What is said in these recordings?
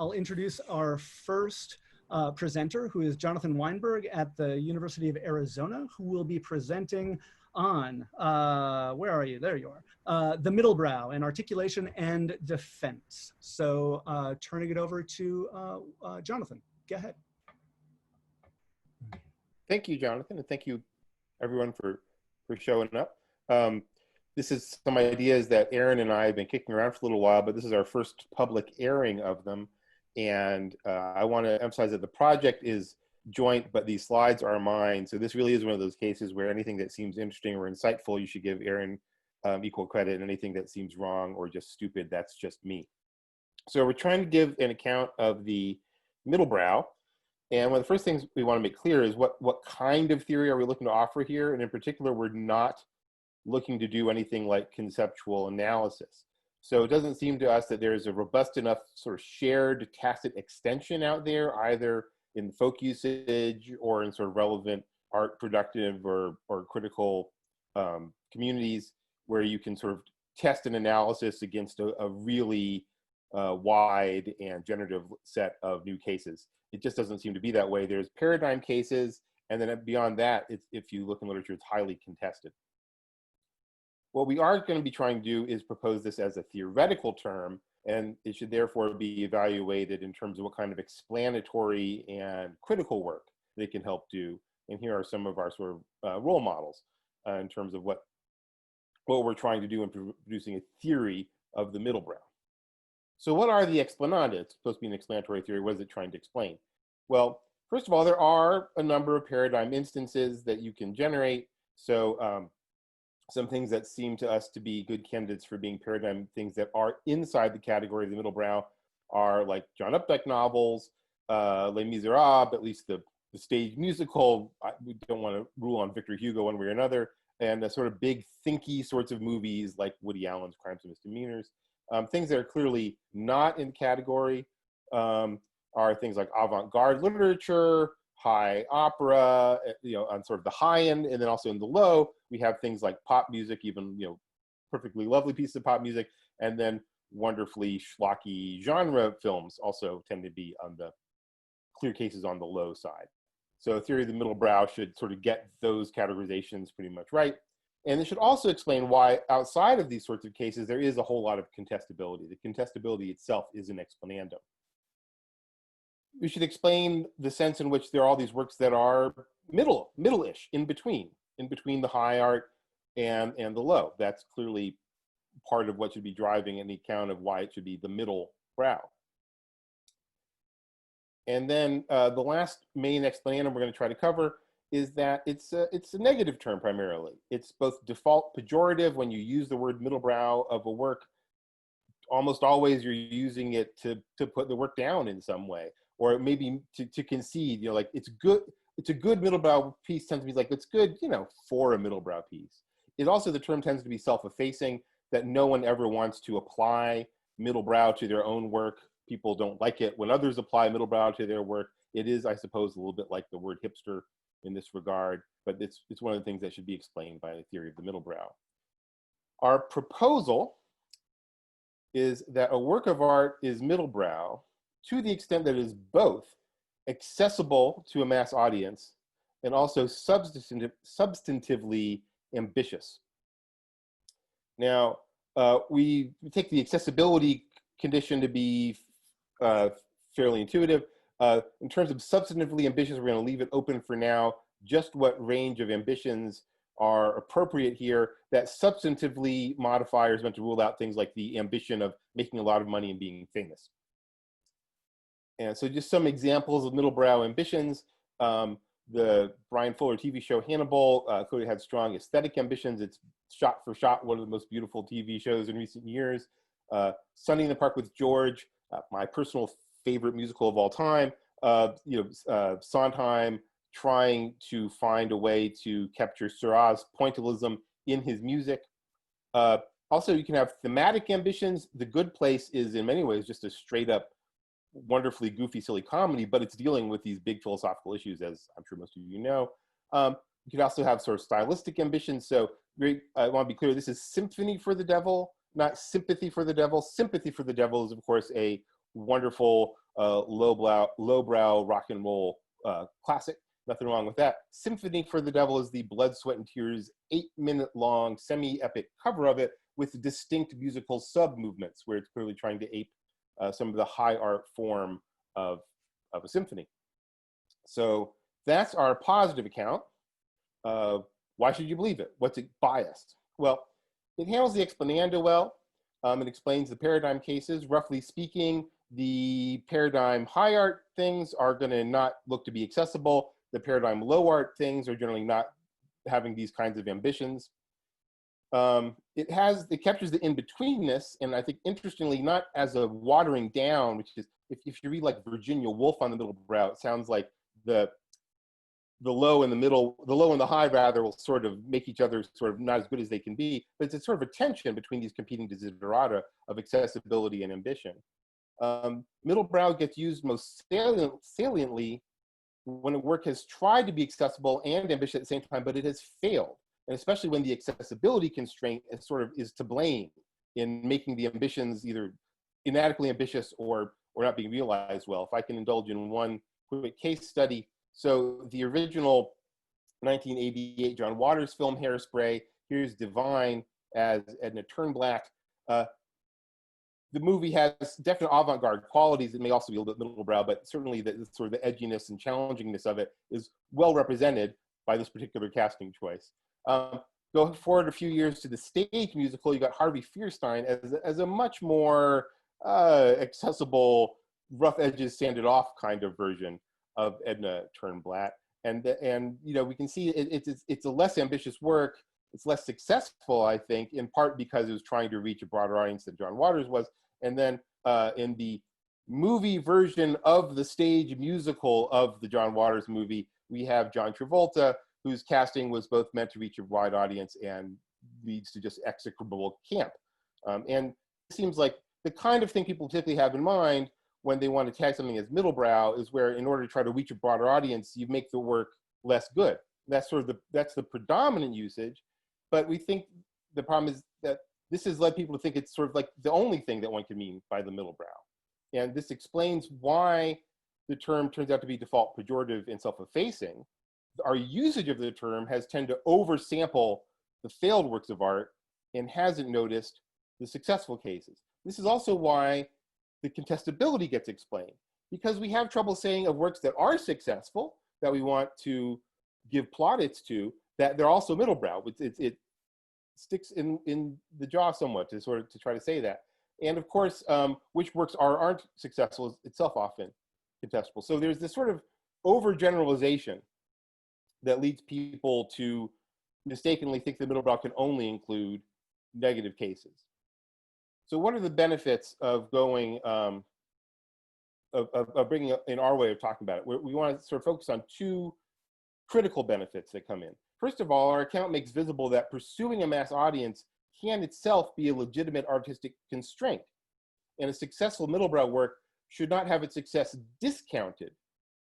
I'll introduce our first presenter, who is Jonathan Weinberg at the University of Arizona, who will be presenting on, where are you? There you are. The Middlebrow and Articulation and Defense. So turning it over to Jonathan. Go ahead. Thank you, Jonathan, and thank you, everyone, for showing up. This is some ideas that Aaron and I have been kicking around for a little while, but this is our first public airing of them. And I want to emphasize that the project is joint, but these slides are mine. So this really is one of those cases where anything that seems interesting or insightful, you should give Aaron equal credit, and anything that seems wrong or just stupid, that's just me. So we're trying to give an account of the Middlebrow. And one of the first things we want to make clear is what kind of theory are we looking to offer here? And in particular, we're not looking to do anything like conceptual analysis. So it doesn't seem to us that there's a robust enough sort of shared tacit extension out there, either in folk usage or in sort of relevant art productive or critical communities, where you can sort of test an analysis against a really wide and generative set of new cases. It just doesn't seem to be that way. There's paradigm cases, and then beyond that, if you look in literature, it's highly contested. What we are going to be trying to do is propose this as a theoretical term, and it should therefore be evaluated in terms of what kind of explanatory and critical work they can help do. And here are some of our sort of role models in terms of what we're trying to do in producing a theory of the Middlebrow. So what are the explananda? It's supposed to be an explanatory theory. What is it trying to explain? Well, first of all, there are a number of paradigm instances that you can generate. So some things that seem to us to be good candidates for being paradigm things that are inside the category of the Middlebrow are like John Updike novels, Les Miserables, at least the stage musical. We don't want to rule on Victor Hugo one way or another, and the sort of big thinky sorts of movies like Woody Allen's Crimes and Misdemeanors. Things that are clearly not in the category are things like avant-garde literature, high opera, on sort of the high end, and then also in the low, we have things like pop music, even, perfectly lovely pieces of pop music, and then wonderfully schlocky genre films also tend to be on the clear cases on the low side. So theory of the Middlebrow should sort of get those categorizations pretty much right. And it should also explain why outside of these sorts of cases, there is a whole lot of contestability. The contestability itself is an explanandum. We should explain the sense in which there are all these works that are middle-ish, in between the high art and the low. That's clearly part of what should be driving any account of why it should be the middle brow. And then the last main explanandum we're going to try to cover is that it's a negative term primarily. It's both default pejorative when you use the word Middlebrow of a work. Almost always you're using it to put the work down in some way, or maybe to concede, like it's good. It's a good Middlebrow piece tends to be like, it's good, for a Middlebrow piece. It also, the term tends to be self-effacing, that no one ever wants to apply Middlebrow to their own work. People don't like it when others apply Middlebrow to their work. It is, I suppose, a little bit like the word hipster in this regard, but it's one of the things that should be explained by the theory of the Middlebrow. Our proposal is that a work of art is Middlebrow to the extent that it is both accessible to a mass audience and also substantively ambitious. Now, we take the accessibility condition to be fairly intuitive. In terms of substantively ambitious, we're going to leave it open for now, just what range of ambitions are appropriate here. That substantively modifier is meant to rule out things like the ambition of making a lot of money and being famous. And so just some examples of Middlebrow ambitions. The Brian Fuller TV show Hannibal clearly had strong aesthetic ambitions. It's shot for shot one of the most beautiful TV shows in recent years. Sunny in the Park with George, my personal favorite musical of all time. Sondheim trying to find a way to capture Seurat's pointillism in his music. Also, you can have thematic ambitions. The Good Place is in many ways just a straight up wonderfully goofy, silly comedy, but it's dealing with these big philosophical issues, as I'm sure most of you know. You could also have sort of stylistic ambitions. So I want to be clear, this is Symphony for the Devil, not Sympathy for the Devil. Sympathy for the Devil is, of course, a wonderful lowbrow rock and roll classic. Nothing wrong with that. Symphony for the Devil is the Blood, Sweat, and Tears 8-minute-long semi-epic cover of it with distinct musical sub-movements where it's clearly trying to ape some of the high art form of a symphony. So that's our positive account. Why should you believe it? What's it biased? Well, it handles the explananda well. It explains the paradigm cases. Roughly speaking, the paradigm high art things are going to not look to be accessible. The paradigm low art things are generally not having these kinds of ambitions. It captures the in-betweenness, and I think interestingly, not as a watering down, which is, if you read like Virginia Woolf on the Middlebrow, it sounds like the low and the middle, the low and the high rather, will sort of make each other sort of not as good as they can be, but it's a sort of a tension between these competing desiderata of accessibility and ambition. Middlebrow gets used most saliently when a work has tried to be accessible and ambitious at the same time, but it has failed. And especially when the accessibility constraint is to blame in making the ambitions either inadequately ambitious or not being realized well. If I can indulge in one quick case study. So the original 1988 John Waters film Hairspray, here's Divine as Edna Turnblack. The movie has definite avant-garde qualities. It may also be a little bit middlebrow, but certainly the sort of the edginess and challengingness of it is well represented by this particular casting choice. Go forward a few years to the stage musical, you got Harvey Fierstein as a much more accessible, rough edges, sanded off kind of version of Edna Turnblack. And you know, we can see it's a less ambitious work. It's less successful, I think, in part because it was trying to reach a broader audience than John Waters was. And then in the movie version of the stage musical of the John Waters movie, we have John Travolta, whose casting was both meant to reach a wide audience and leads to just execrable camp. And it seems like the kind of thing people typically have in mind when they want to tag something as middlebrow is where, in order to try to reach a broader audience, you make the work less good. That's the predominant usage. But we think the problem is that this has led people to think it's sort of like the only thing that one can mean by the middlebrow. And this explains why the term turns out to be default pejorative and self-effacing. Our usage of the term has tended to oversample the failed works of art and hasn't noticed the successful cases. This is also why the contestability gets explained, because we have trouble saying of works that are successful, that we want to give plaudits to, that they're also middlebrow. It sticks in the jaw somewhat to try to say that. And of course, which works aren't successful is itself often contestable. So there's this sort of overgeneralization that leads people to mistakenly think the middlebrow can only include negative cases. So what are the benefits of going, of bringing in our way of talking about it? We want to sort of focus on two critical benefits that come in. First of all, our account makes visible that pursuing a mass audience can itself be a legitimate artistic constraint. And a successful middlebrow work should not have its success discounted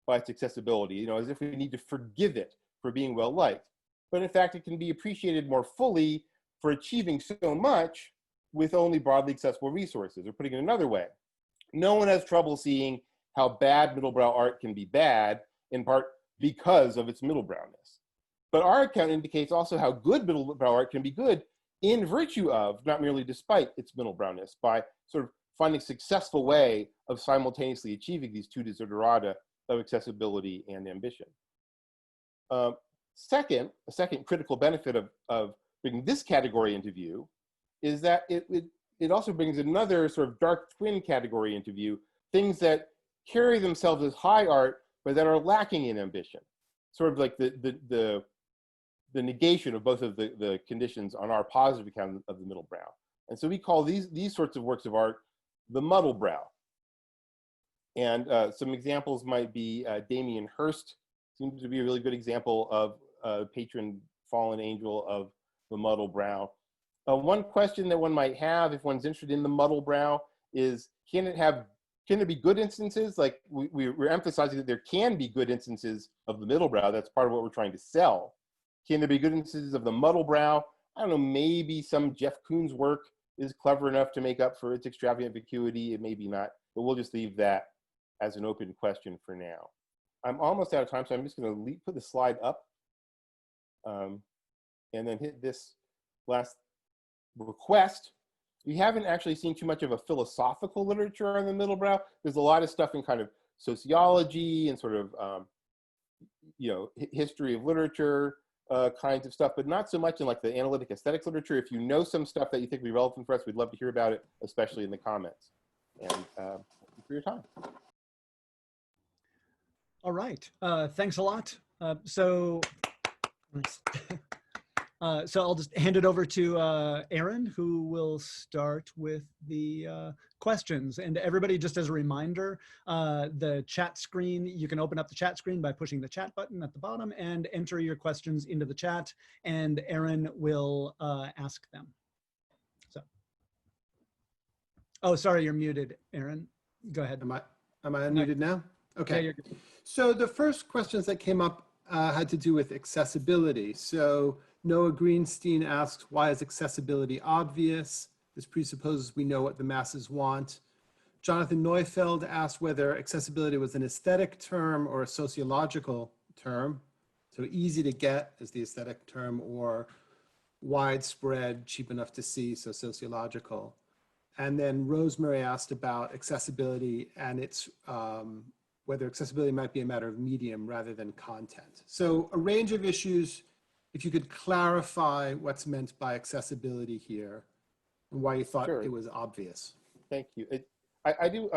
by its accessibility, you know, as if we need to forgive it for being well liked. But in fact, it can be appreciated more fully for achieving so much with only broadly accessible resources. Or putting it another way, no one has trouble seeing how bad middlebrow art can be bad, in part because of its middlebrowness. But our account indicates also how good middlebrow art can be good in virtue of, not merely despite, its middlebrowness, by sort of finding a successful way of simultaneously achieving these two desiderata of accessibility and ambition. A second critical benefit of bringing this category into view is that it also brings another sort of dark twin category into view, things that carry themselves as high art, but that are lacking in ambition. Sort of like the negation of both of the conditions on our positive account of the middlebrow. And so we call these sorts of works of art the muddlebrow. And some examples might be Damien Hirst, seems to be a really good example of a patron fallen angel of the muddlebrow. One question that one might have if one's interested in the muddlebrow is, can there be good instances? Like we're emphasizing that there can be good instances of the middlebrow. That's part of what we're trying to sell. Can there be good instances of the muddlebrow? I don't know, maybe some Jeff Koons work is clever enough to make up for its extravagant vacuity. It may be not, but we'll just leave that as an open question for now. I'm almost out of time, so I'm just going to put the slide up and then hit this last request. We haven't actually seen too much of a philosophical literature on the Middlebrow. There's a lot of stuff in kind of sociology and sort of, history of literature kinds of stuff, but not so much in like the analytic aesthetics literature. If you know some stuff that you think would be relevant for us, we'd love to hear about it, especially in the comments. And thank you for your time. All right, thanks a lot. So I'll just hand it over to Aaron, who will start with the questions. And everybody, just as a reminder, the chat screen, you can open up the chat screen by pushing the chat button at the bottom and enter your questions into the chat, and Aaron will ask them. So, oh, sorry, you're muted, Aaron. Go ahead. Am I unmuted now? Okay. Yeah, you're good. So the first questions that came up had to do with accessibility. So Noah Greenstein asks, why is accessibility obvious? This presupposes we know what the masses want. Jonathan Neufeld asked whether accessibility was an aesthetic term or a sociological term. So easy to get is the aesthetic term, or widespread, cheap enough to see, so sociological. And then Rosemary asked about accessibility and its whether accessibility might be a matter of medium rather than content. So a range of issues. If you could clarify what's meant by accessibility here and why you thought Sure. it was obvious. Thank you. I do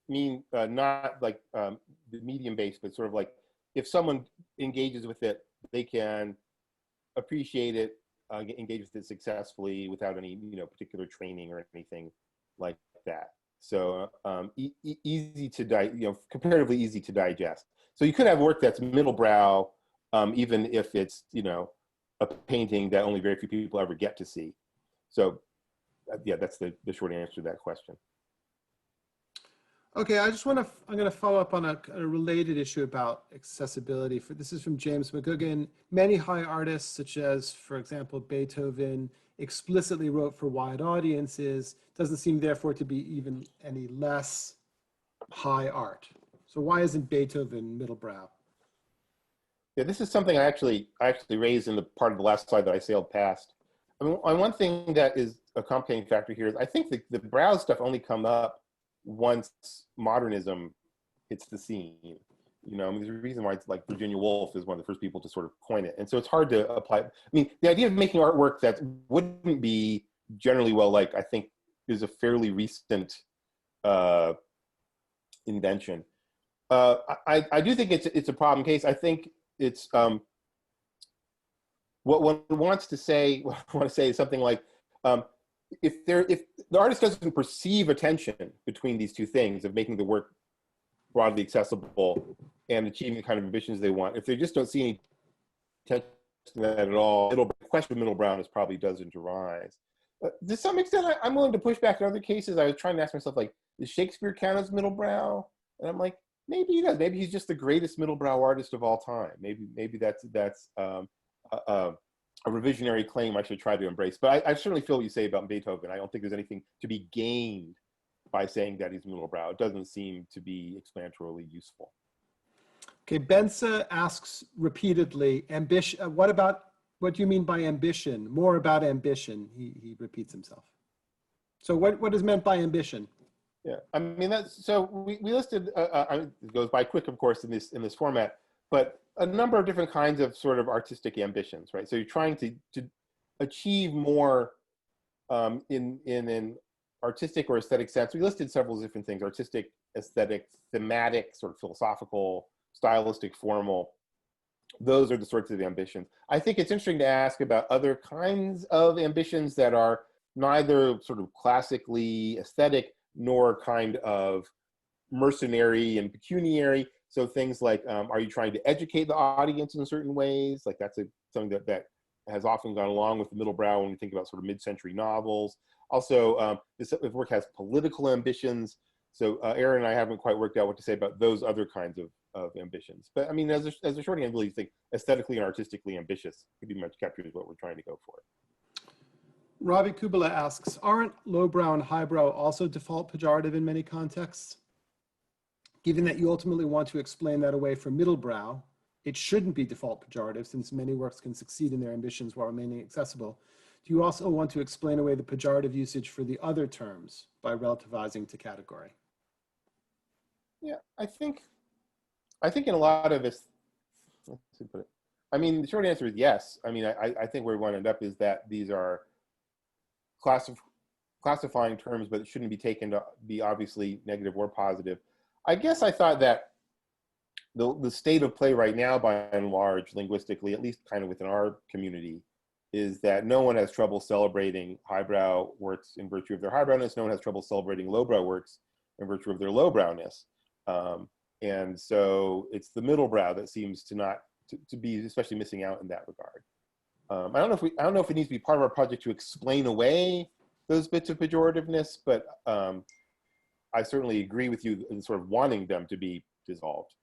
mean not like the medium based, but sort of like if someone engages with it, they can appreciate it, engage with it successfully without any particular training or anything like that. So easy to comparatively easy to digest. So you could have work that's middlebrow, even if it's a painting that only very few people ever get to see. So yeah, that's the short answer to that question. Okay, I'm going to follow up on a related issue about accessibility. This is from James McGugan. Many high artists, such as, for example, Beethoven, explicitly wrote for wide audiences. Doesn't seem, therefore, to be even any less high art. So why isn't Beethoven middlebrow? Yeah, this is something I actually raised in the part of the last slide that I sailed past. I mean, one thing that is a complicating factor here is I think the brow stuff only come up once modernism hits the scene. I mean, there's a reason why it's like Virginia Woolf is one of the first people to sort of coin it. And so it's hard to apply. I mean, the idea of making artwork that wouldn't be generally well liked, I think, is a fairly recent invention. I do think it's a problem case. I think it's what one wants to say. What I want to say is something like, if the artist doesn't perceive a tension between these two things of making the work broadly accessible and achieving the kind of ambitions they want, if they just don't see any tension in that at all, the question of middlebrowness probably doesn't arise. To some extent, I'm willing to push back in other cases. I was trying to ask myself, like, does Shakespeare count as middlebrow? And I'm like, maybe he does. Maybe he's just the greatest middlebrow artist of all time. Maybe that's a revisionary claim I should try to embrace. But I certainly feel what you say about Beethoven. I don't think there's anything to be gained by saying that he's middlebrow. It doesn't seem to be explanatorily useful. Okay, Bence asks repeatedly, ambition. What do you mean by ambition? More about ambition, he repeats himself. So what is meant by ambition? Yeah, I mean, so we listed, it goes by quick, of course, in this format, but a number of different kinds of sort of artistic ambitions, right? So you're trying to achieve more in an artistic or aesthetic sense. We listed several different things: artistic, aesthetic, thematic, sort of philosophical, stylistic, formal. Those are the sorts of ambitions. I think it's interesting to ask about other kinds of ambitions that are neither sort of classically aesthetic nor kind of mercenary and pecuniary. So things like, are you trying to educate the audience in certain ways? Like that's something that has often gone along with the middlebrow when we think about sort of mid-century novels. Also, this work has political ambitions. So Aaron and I haven't quite worked out what to say about those other kinds of ambitions. But I mean, as a shorthand, I really think aesthetically and artistically ambitious pretty much captures what we're trying to go for. Ravi Kubala asks, aren't lowbrow and highbrow also default pejorative in many contexts? Given that you ultimately want to explain that away from Middlebrow, it shouldn't be default pejorative since many works can succeed in their ambitions while remaining accessible. Do you also want to explain away the pejorative usage for the other terms by relativizing to category? Yeah, I think in a lot of this, let's see, put it. I mean, the short answer is yes. I mean, I think where we want to end up is that these are classifying terms, but it shouldn't be taken to be obviously negative or positive. I guess I thought that the state of play right now, by and large, linguistically, at least kind of within our community, is that no one has trouble celebrating highbrow works in virtue of their highbrowness. No one has trouble celebrating lowbrow works in virtue of their lowbrowness. And so it's the middlebrow that seems to not to be especially missing out in that regard. I don't know if it needs to be part of our project to explain away those bits of pejorativeness, but I certainly agree with you in sort of wanting them to be dissolved.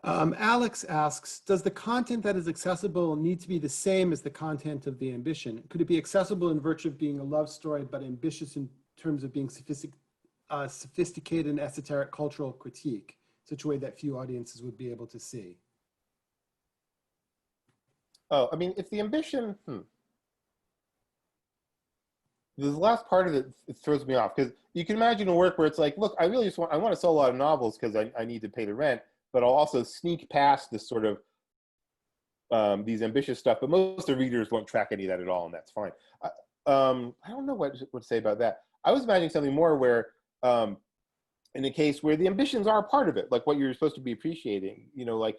Alex asks, does the content that is accessible need to be the same as the content of the ambition? Could it be accessible in virtue of being a love story, but ambitious in terms of being sophisticated and esoteric cultural critique, such a way that few audiences would be able to see? Oh, I mean, if the ambition, the last part of it throws me off, because you can imagine a work where it's like, look, I really just want to sell a lot of novels because I need to pay the rent, but I'll also sneak past this sort of these ambitious stuff, but most of the readers won't track any of that at all, and that's fine. I don't know what to say about that. I was imagining something more where, in a case where the ambitions are a part of it, like what you're supposed to be appreciating, you know, like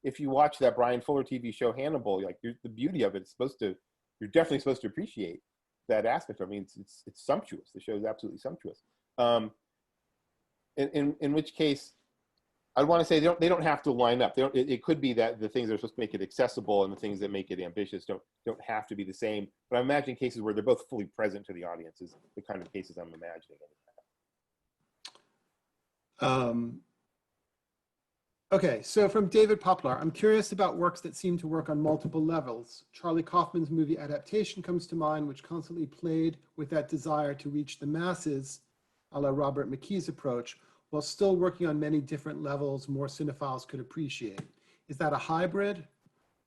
if you watch that Brian Fuller TV show Hannibal, like the beauty of it is you're definitely supposed to appreciate that aspect. I mean, it's sumptuous. The show is absolutely sumptuous. In which case, I'd want to say they don't have to line up. It could be that the things that are supposed to make it accessible and the things that make it ambitious don't have to be the same. But I'm imagining cases where they're both fully present to the audience is the kind of cases I'm imagining. Okay, so from David Poplar, I'm curious about works that seem to work on multiple levels. Charlie Kaufman's movie adaptation comes to mind, which constantly played with that desire to reach the masses, a la Robert McKee's approach, while still working on many different levels more cinephiles could appreciate. Is that a hybrid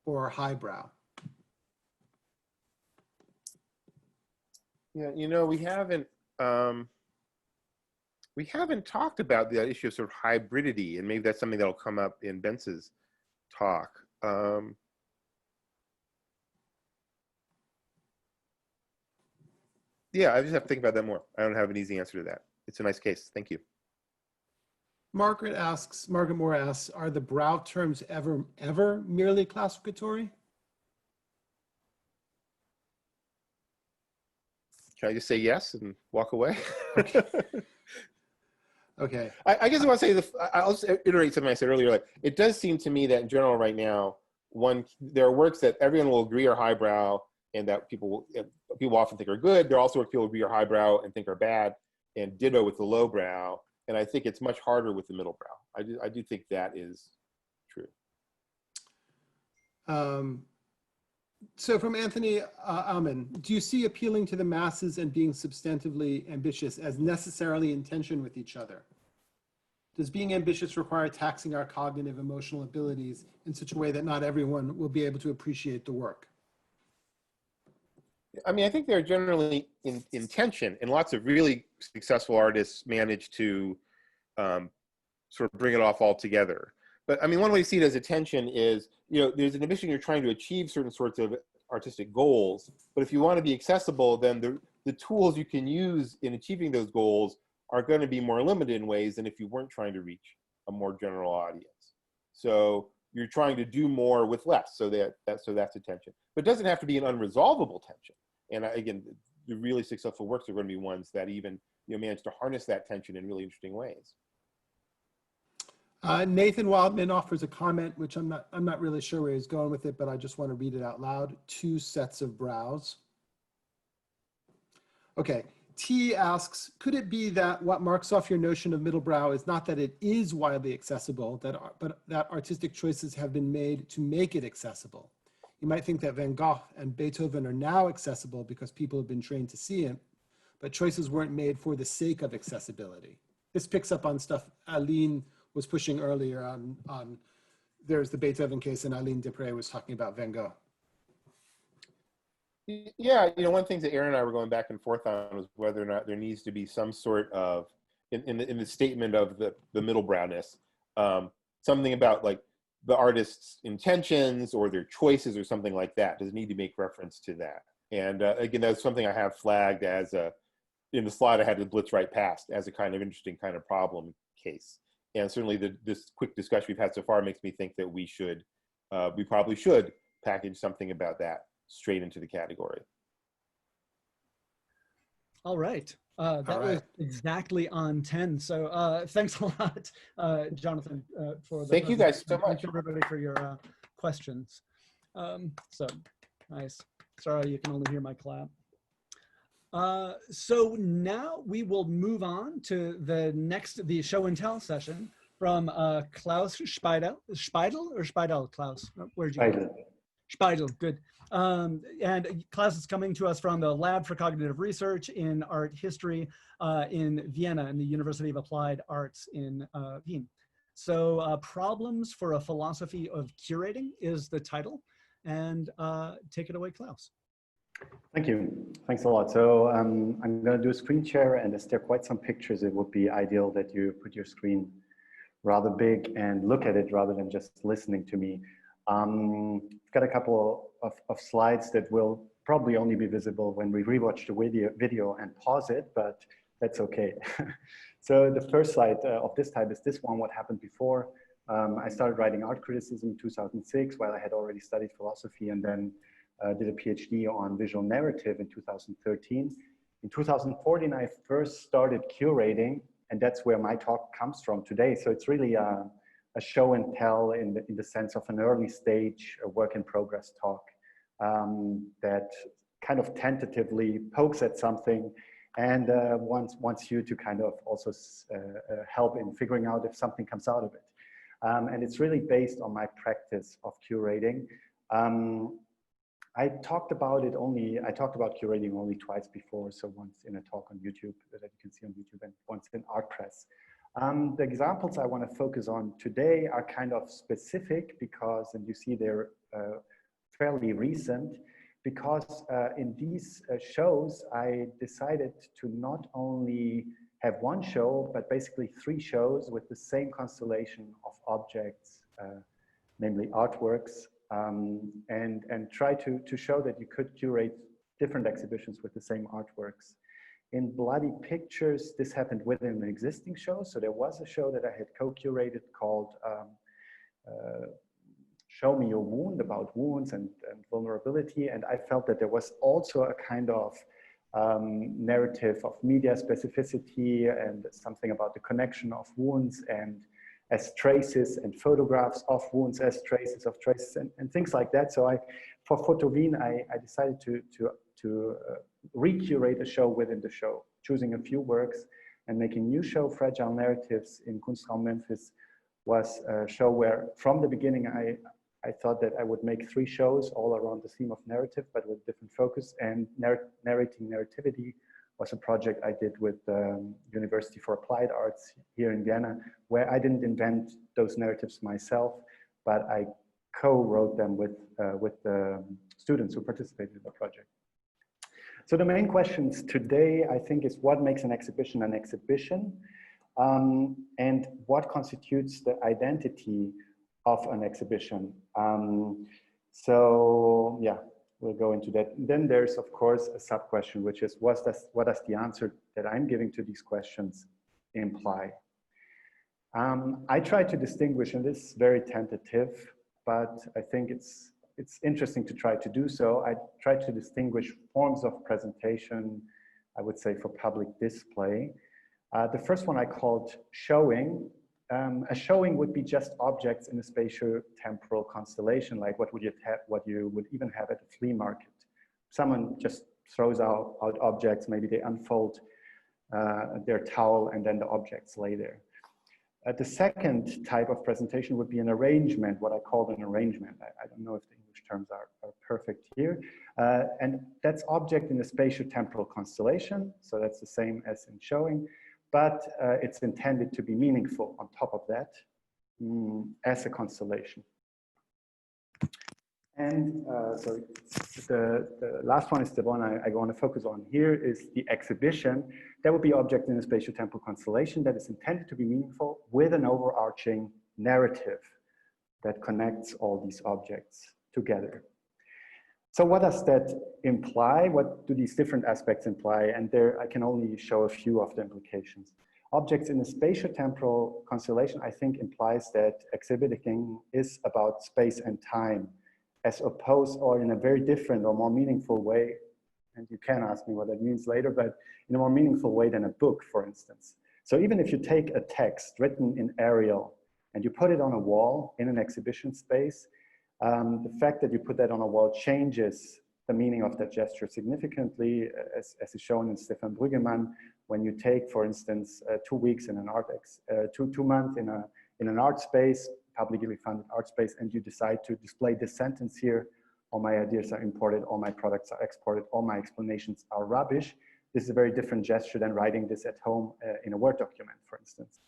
or a highbrow? Yeah, you know, we haven't talked about the issue of sort of hybridity, and maybe that's something that'll come up in Bence's talk. Yeah, I just have to think about that more. I don't have an easy answer to that. It's a nice case. Thank you. Margaret Moore asks, are the brow terms ever merely classificatory? Can I just say yes and walk away? Okay. Okay. I guess I want to say I'll just iterate something I said earlier. Like, it does seem to me that in general right now, there are works that everyone will agree are highbrow and that people often think are good. There are also works people agree are highbrow and think are bad, and ditto with the lowbrow. And I think it's much harder with the middlebrow. I do think that is true. So from Anthony Amin, do you see appealing to the masses and being substantively ambitious as necessarily in tension with each other? Does being ambitious require taxing our cognitive emotional abilities in such a way that not everyone will be able to appreciate the work? I mean, I think they're generally in tension, and lots of really successful artists manage to sort of bring it off altogether. But I mean, one way to see it as a tension is, you know, there's an ambition, you're trying to achieve certain sorts of artistic goals, but if you want to be accessible, then the tools you can use in achieving those goals are going to be more limited in ways than if you weren't trying to reach a more general audience. So you're trying to do more with less, so that's a tension. But it doesn't have to be an unresolvable tension. And again, the really successful works are going to be ones that even, you know, manage to harness that tension in really interesting ways. Nathan Wildman offers a comment, which I'm not really sure where he's going with it, but I just want to read it out loud. 2 sets of brows. Okay, T asks, could it be that what marks off your notion of middlebrow is not that it is widely accessible, but that artistic choices have been made to make it accessible? You might think that Van Gogh and Beethoven are now accessible because people have been trained to see it, but choices weren't made for the sake of accessibility. this picks up on stuff Aline was pushing earlier on there's the Beethoven case, and Aline Desprez was talking about Van Gogh. Yeah, you know, one of the things that Aaron and I were going back and forth on was whether or not there needs to be some sort of, in the statement of the Middlebrowness, something about like the artist's intentions or their choices or something like that. Does it need to make reference to that? And again, that's something I have flagged as in the slide I had to blitz right past as a kind of interesting kind of problem case. And certainly this quick discussion we've had so far makes me think that we probably should package something about that straight into the category. All right. That was exactly on 10. So thanks a lot, Jonathan, for the Thank you guys so much. Thanks everybody for your questions. So nice. Sorry, you can only hear my clap. So now we will move on to the show and tell session from Klaus Speidel. Speidel or Speidel, Klaus? Where'd you go? Speidel, good. And Klaus is coming to us from the Lab for Cognitive Research in Art History in Vienna, in the University of Applied Arts in Wien. So Problems for a Philosophy of Curating is the title. And take it away, Klaus. Thank you. Thanks a lot. So I'm going to do a screen share, and as there are quite some pictures, it would be ideal that you put your screen rather big and look at it rather than just listening to me. I've got a couple of slides that will probably only be visible when we rewatch the video and pause it, but that's okay. So the first slide of this type is this one, what happened before. I started writing art criticism in 2006 while I had already studied philosophy, and then did a PhD on visual narrative in 2013. In 2014, I first started curating, and that's where my talk comes from today. So it's really a show and tell in the sense of an early stage, a work in progress talk that kind of tentatively pokes at something and wants you to kind of also help in figuring out if something comes out of it. And it's really based on my practice of curating. I talked about curating only twice before. So once in a talk on YouTube that you can see on YouTube and once in ArtPress. The examples I want to focus on today are kind of specific because, and you see they're fairly recent, because in these shows, I decided to not only have one show, but basically 3 shows with the same constellation of objects, namely artworks, and try to show that you could curate different exhibitions with the same artworks. In Bloody Pictures, this happened within an existing show. So there was a show that I had co-curated called Show Me Your Wound, about wounds and vulnerability. And I felt that there was also a kind of narrative of media specificity and something about the connection of wounds and as traces and photographs of wounds as traces of traces and things like that. So for Photo Wien, I decided to recurate a show within the show, choosing a few works and making a new show. Fragile Narratives in Kunstraum Memphis was a show where from the beginning I thought that I would make 3 shows all around the theme of narrative, but with different focus. And Narrating Narrativity was a project I did with the University for Applied Arts here in Vienna, where I didn't invent those narratives myself, but I co-wrote them with the students who participated in the project. So the main questions today, I think, is what makes an exhibition, and what constitutes the identity of an exhibition. So yeah, we'll go into that. Then there's, of course, a sub-question, which is what does the answer that I'm giving to these questions imply? I try to distinguish, and this is very tentative, but I think it's interesting to try to do so. I try to distinguish forms of presentation, I would say, for public display. The first one I called showing. A showing would be just objects in a spatio-temporal constellation, like what you would even have at a flea market. Someone just throws out objects, maybe they unfold their towel and then the objects lay there. The second type of presentation would be an arrangement, what I called an arrangement. I don't know if the English terms are perfect here. And that's object in a spatio-temporal constellation. So that's the same as in showing. but it's intended to be meaningful on top of that as a constellation. And so the last one is the one I want to focus on here, is the exhibition. That would be object in a spatio-temporal constellation that is intended to be meaningful with an overarching narrative that connects all these objects together. So what does that imply? What do these different aspects imply? And there I can only show a few of the implications. Objects in a spatio-temporal constellation, I think, implies that exhibiting is about space and time, as opposed, or in a very different or more meaningful way, and you can ask me what that means later, but in a more meaningful way than a book, for instance. So even if you take a text written in Arial and you put it on a wall in an exhibition space, the fact that you put that on a wall changes the meaning of that gesture significantly, as is shown in Stefan Brüggemann. When you take, for instance, 2 weeks in an two months in an art space, publicly funded art space, and you decide to display this sentence here: all my ideas are imported, all my products are exported, all my explanations are rubbish. This is a very different gesture than writing this at home in a Word document, for instance.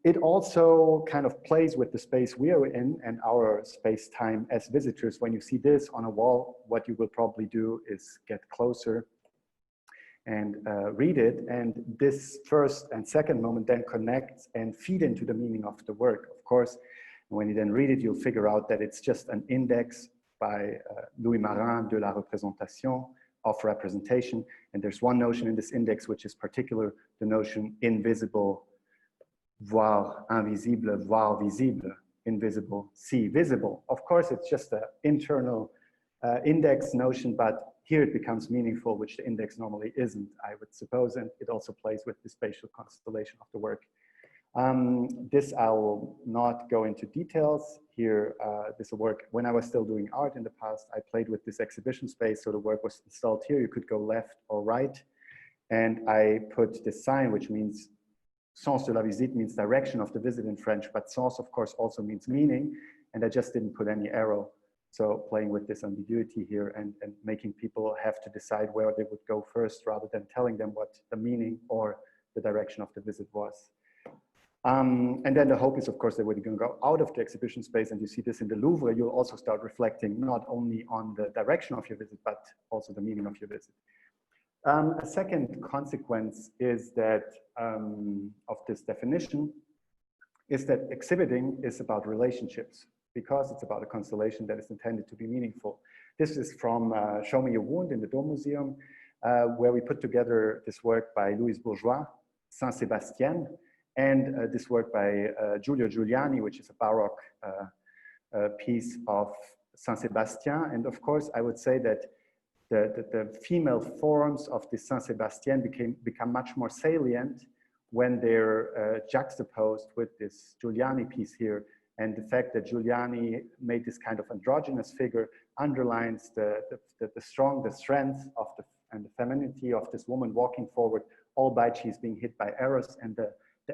It also kind of plays with the space we are in and our space-time as visitors. When you see this on a wall, what you will probably do is get closer and read it, and this first and second moment then connect and feed into the meaning of the work. Of course, when you then read it, you'll figure out that it's just an index by Louis Marin de la représentation, of representation, and there's one notion in this index which is particular, the notion invisible, voir invisible, voir visible, invisible, see visible. Of course, it's just an internal index notion, but here it becomes meaningful, which the index normally isn't, I would suppose, and it also plays with the spatial constellation of the work. This I will not go into details here. This will work. When I was still doing art in the past, I played with this exhibition space, so the work was installed here. You could go left or right, and I put this sign, which means sens de la visite, means direction of the visit in French, but sens, of course, also means meaning, and I just didn't put any arrow. So playing with this ambiguity here and making people have to decide where they would go first rather than telling them what the meaning or the direction of the visit was. And then the hope is, of course, that when you can go out of the exhibition space, and you see this in the Louvre, you'll also start reflecting not only on the direction of your visit, but also the meaning of your visit. A second consequence is that, of this definition, is that exhibiting is about relationships, because it's about a constellation that is intended to be meaningful. This is from Show Me Your Wound in the Dome Museum, where we put together this work by Louise Bourgeois, Saint-Sébastien, and this work by Giulio Giuliani, which is a Baroque piece of Saint-Sébastien. And of course, I would say that the female forms of this Saint-Sébastien become much more salient when they're juxtaposed with this Giuliani piece here. And the fact that Giuliani made this kind of androgynous figure underlines the strength of and the femininity of this woman walking forward, albeit she's being hit by arrows, and the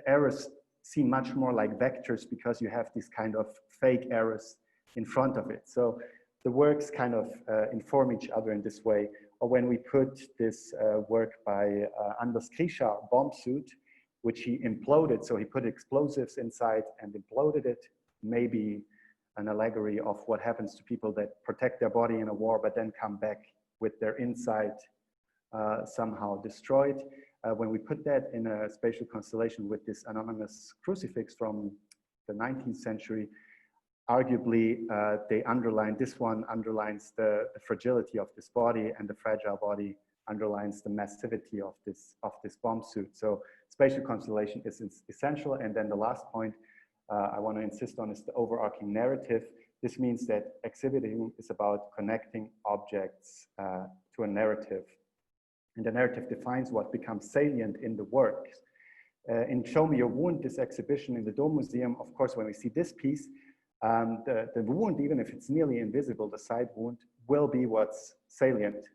arrows seem much more like vectors because you have these kind of fake arrows in front of it. So the works kind of inform each other in this way. Or when we put this work by Anders Krischer, Bomb Suit, which he imploded, so he put explosives inside and imploded it, maybe an allegory of what happens to people that protect their body in a war, but then come back with their inside somehow destroyed. When we put that in a spatial constellation with this anonymous crucifix from the 19th century, arguably this one underlines the fragility of this body, and the fragile body underlines the massivity of this bomb suit. So spatial constellation is essential. And then the last point I want to insist on is the overarching narrative. This means that exhibiting is about connecting objects to a narrative. And the narrative defines what becomes salient in the work. In Show Me Your Wound, this exhibition in the Dome Museum, of course, when we see this piece, the wound, even if it's nearly invisible, the side wound, will be what's salient.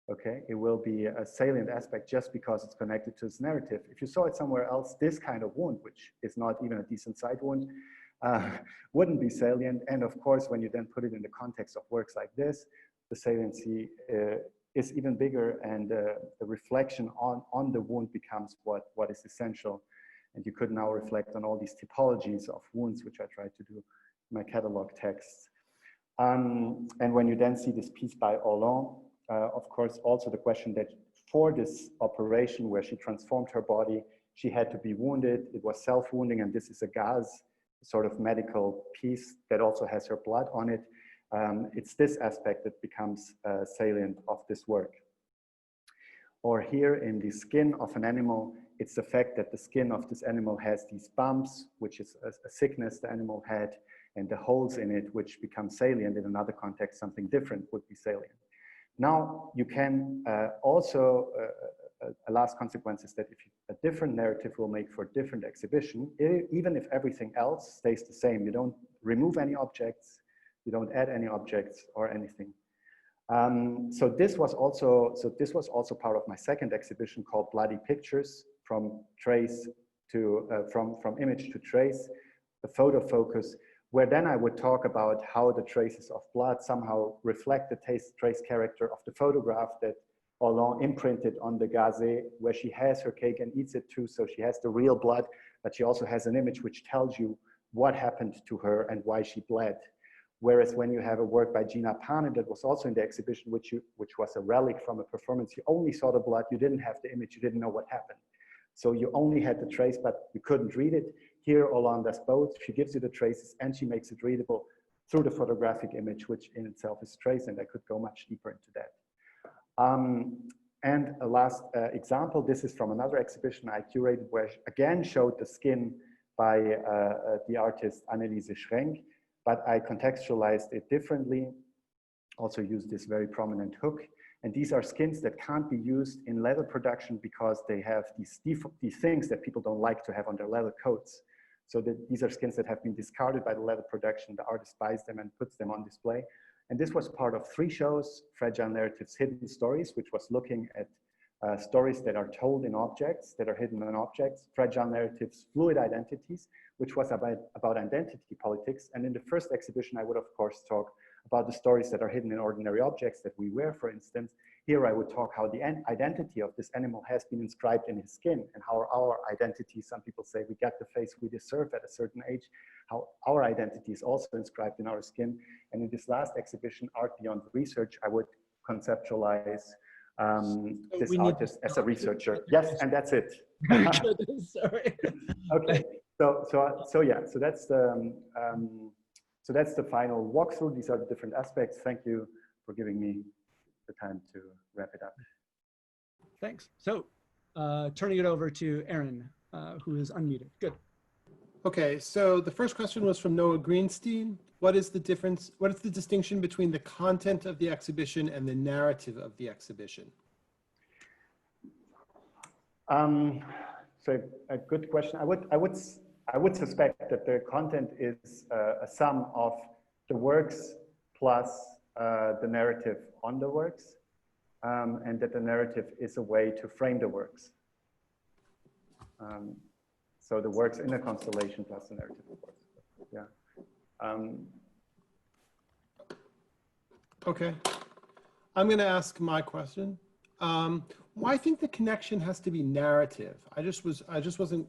Okay, it will be a salient aspect just because it's connected to this narrative. If you saw it somewhere else, this kind of wound, which is not even a decent side wound, wouldn't be salient. And of course, when you then put it in the context of works like this, the saliency is even bigger, and the reflection on the wound becomes what is essential. And you could now reflect on all these typologies of wounds, which I tried to do in my catalog texts. And when you then see this piece by Hollande, of course, also the question that for this operation where she transformed her body, she had to be wounded. It was self-wounding, and this is a gauze sort of medical piece that also has her blood on it. It's this aspect that becomes salient of this work. Or here in the skin of an animal, it's the fact that the skin of this animal has these bumps, which is a sickness the animal had, and the holes in it, which become salient. In another context, something different would be salient. Now, you can also, a last consequence is that if a different narrative will make for a different exhibition, even if everything else stays the same, you don't remove any objects, you don't add any objects or anything. So this was also part of my second exhibition called Bloody Pictures, from trace to, from image to trace, the photo focus, where then I would talk about how the traces of blood somehow reflect the trace character of the photograph that Hollande imprinted on the gazé, where she has her cake and eats it too. So she has the real blood, but she also has an image which tells you what happened to her and why she bled. Whereas when you have a work by Gina Pane that was also in the exhibition, which was a relic from a performance, you only saw the blood, you didn't have the image, you didn't know what happened. So you only had the trace, but you couldn't read it. Here, Hollande does both. She gives you the traces and she makes it readable through the photographic image, which in itself is trace, and I could go much deeper into that. And a last example, this is from another exhibition I curated, where I again showed the skin by the artist Anneliese Schrenk, but I contextualized it differently, also used this very prominent hook. And these are skins that can't be used in leather production because they have these things that people don't like to have on their leather coats. So these are skins that have been discarded by the leather production. The artist buys them and puts them on display. And this was part of 3 shows, Fragile Narratives, Hidden Stories, which was looking at stories that are told in objects, that are hidden in objects, Fragile Narratives, Fluid Identities, which was about identity politics. And in the first exhibition, I would, of course, talk about the stories that are hidden in ordinary objects that we wear, for instance. Here I would talk how the identity of this animal has been inscribed in his skin, and how our identity, some people say we get the face we deserve at a certain age, how our identity is also inscribed in our skin. And in this last exhibition, Art Beyond Research, I would conceptualize this artist as a researcher. Yes, and that's it. Sorry. Okay, so yeah, so that's the final walkthrough. These are the different aspects. Thank you for giving me the time to wrap it up. Thanks. So turning it over to Aaron, who is unmuted. Good. Okay, so the first question was from Noah Greenstein. What is the difference, what is the distinction between the content of the exhibition and the narrative of the exhibition? So a good question. I would suspect that the content is a sum of the works plus the narrative on the works, and that the narrative is a way to frame the works. So the works in a constellation plus the narrative, of course. Yeah. Okay, I'm going to ask my question. Why I think the connection has to be narrative? I just wasn't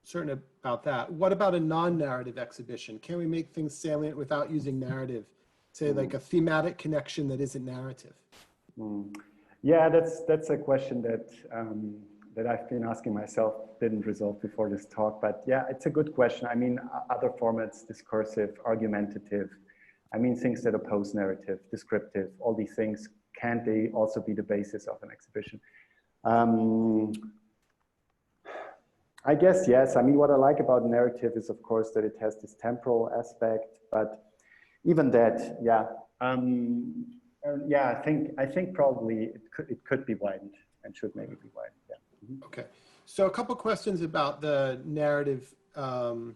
certain about that. What about a non-narrative exhibition? Can we make things salient without using narrative? Say like a thematic connection that isn't narrative. Yeah, that's a question that that I've been asking myself, didn't resolve before this talk, but yeah, it's a good question. I mean, other formats, discursive, argumentative, I mean, things that oppose narrative, descriptive, all these things, can't they also be the basis of an exhibition? I guess, yes. I mean, what I like about narrative is, of course, that it has this temporal aspect, but even that, yeah. Yeah, I think probably it could be widened and should maybe be widened, yeah. Okay, so a couple questions about the narrative, the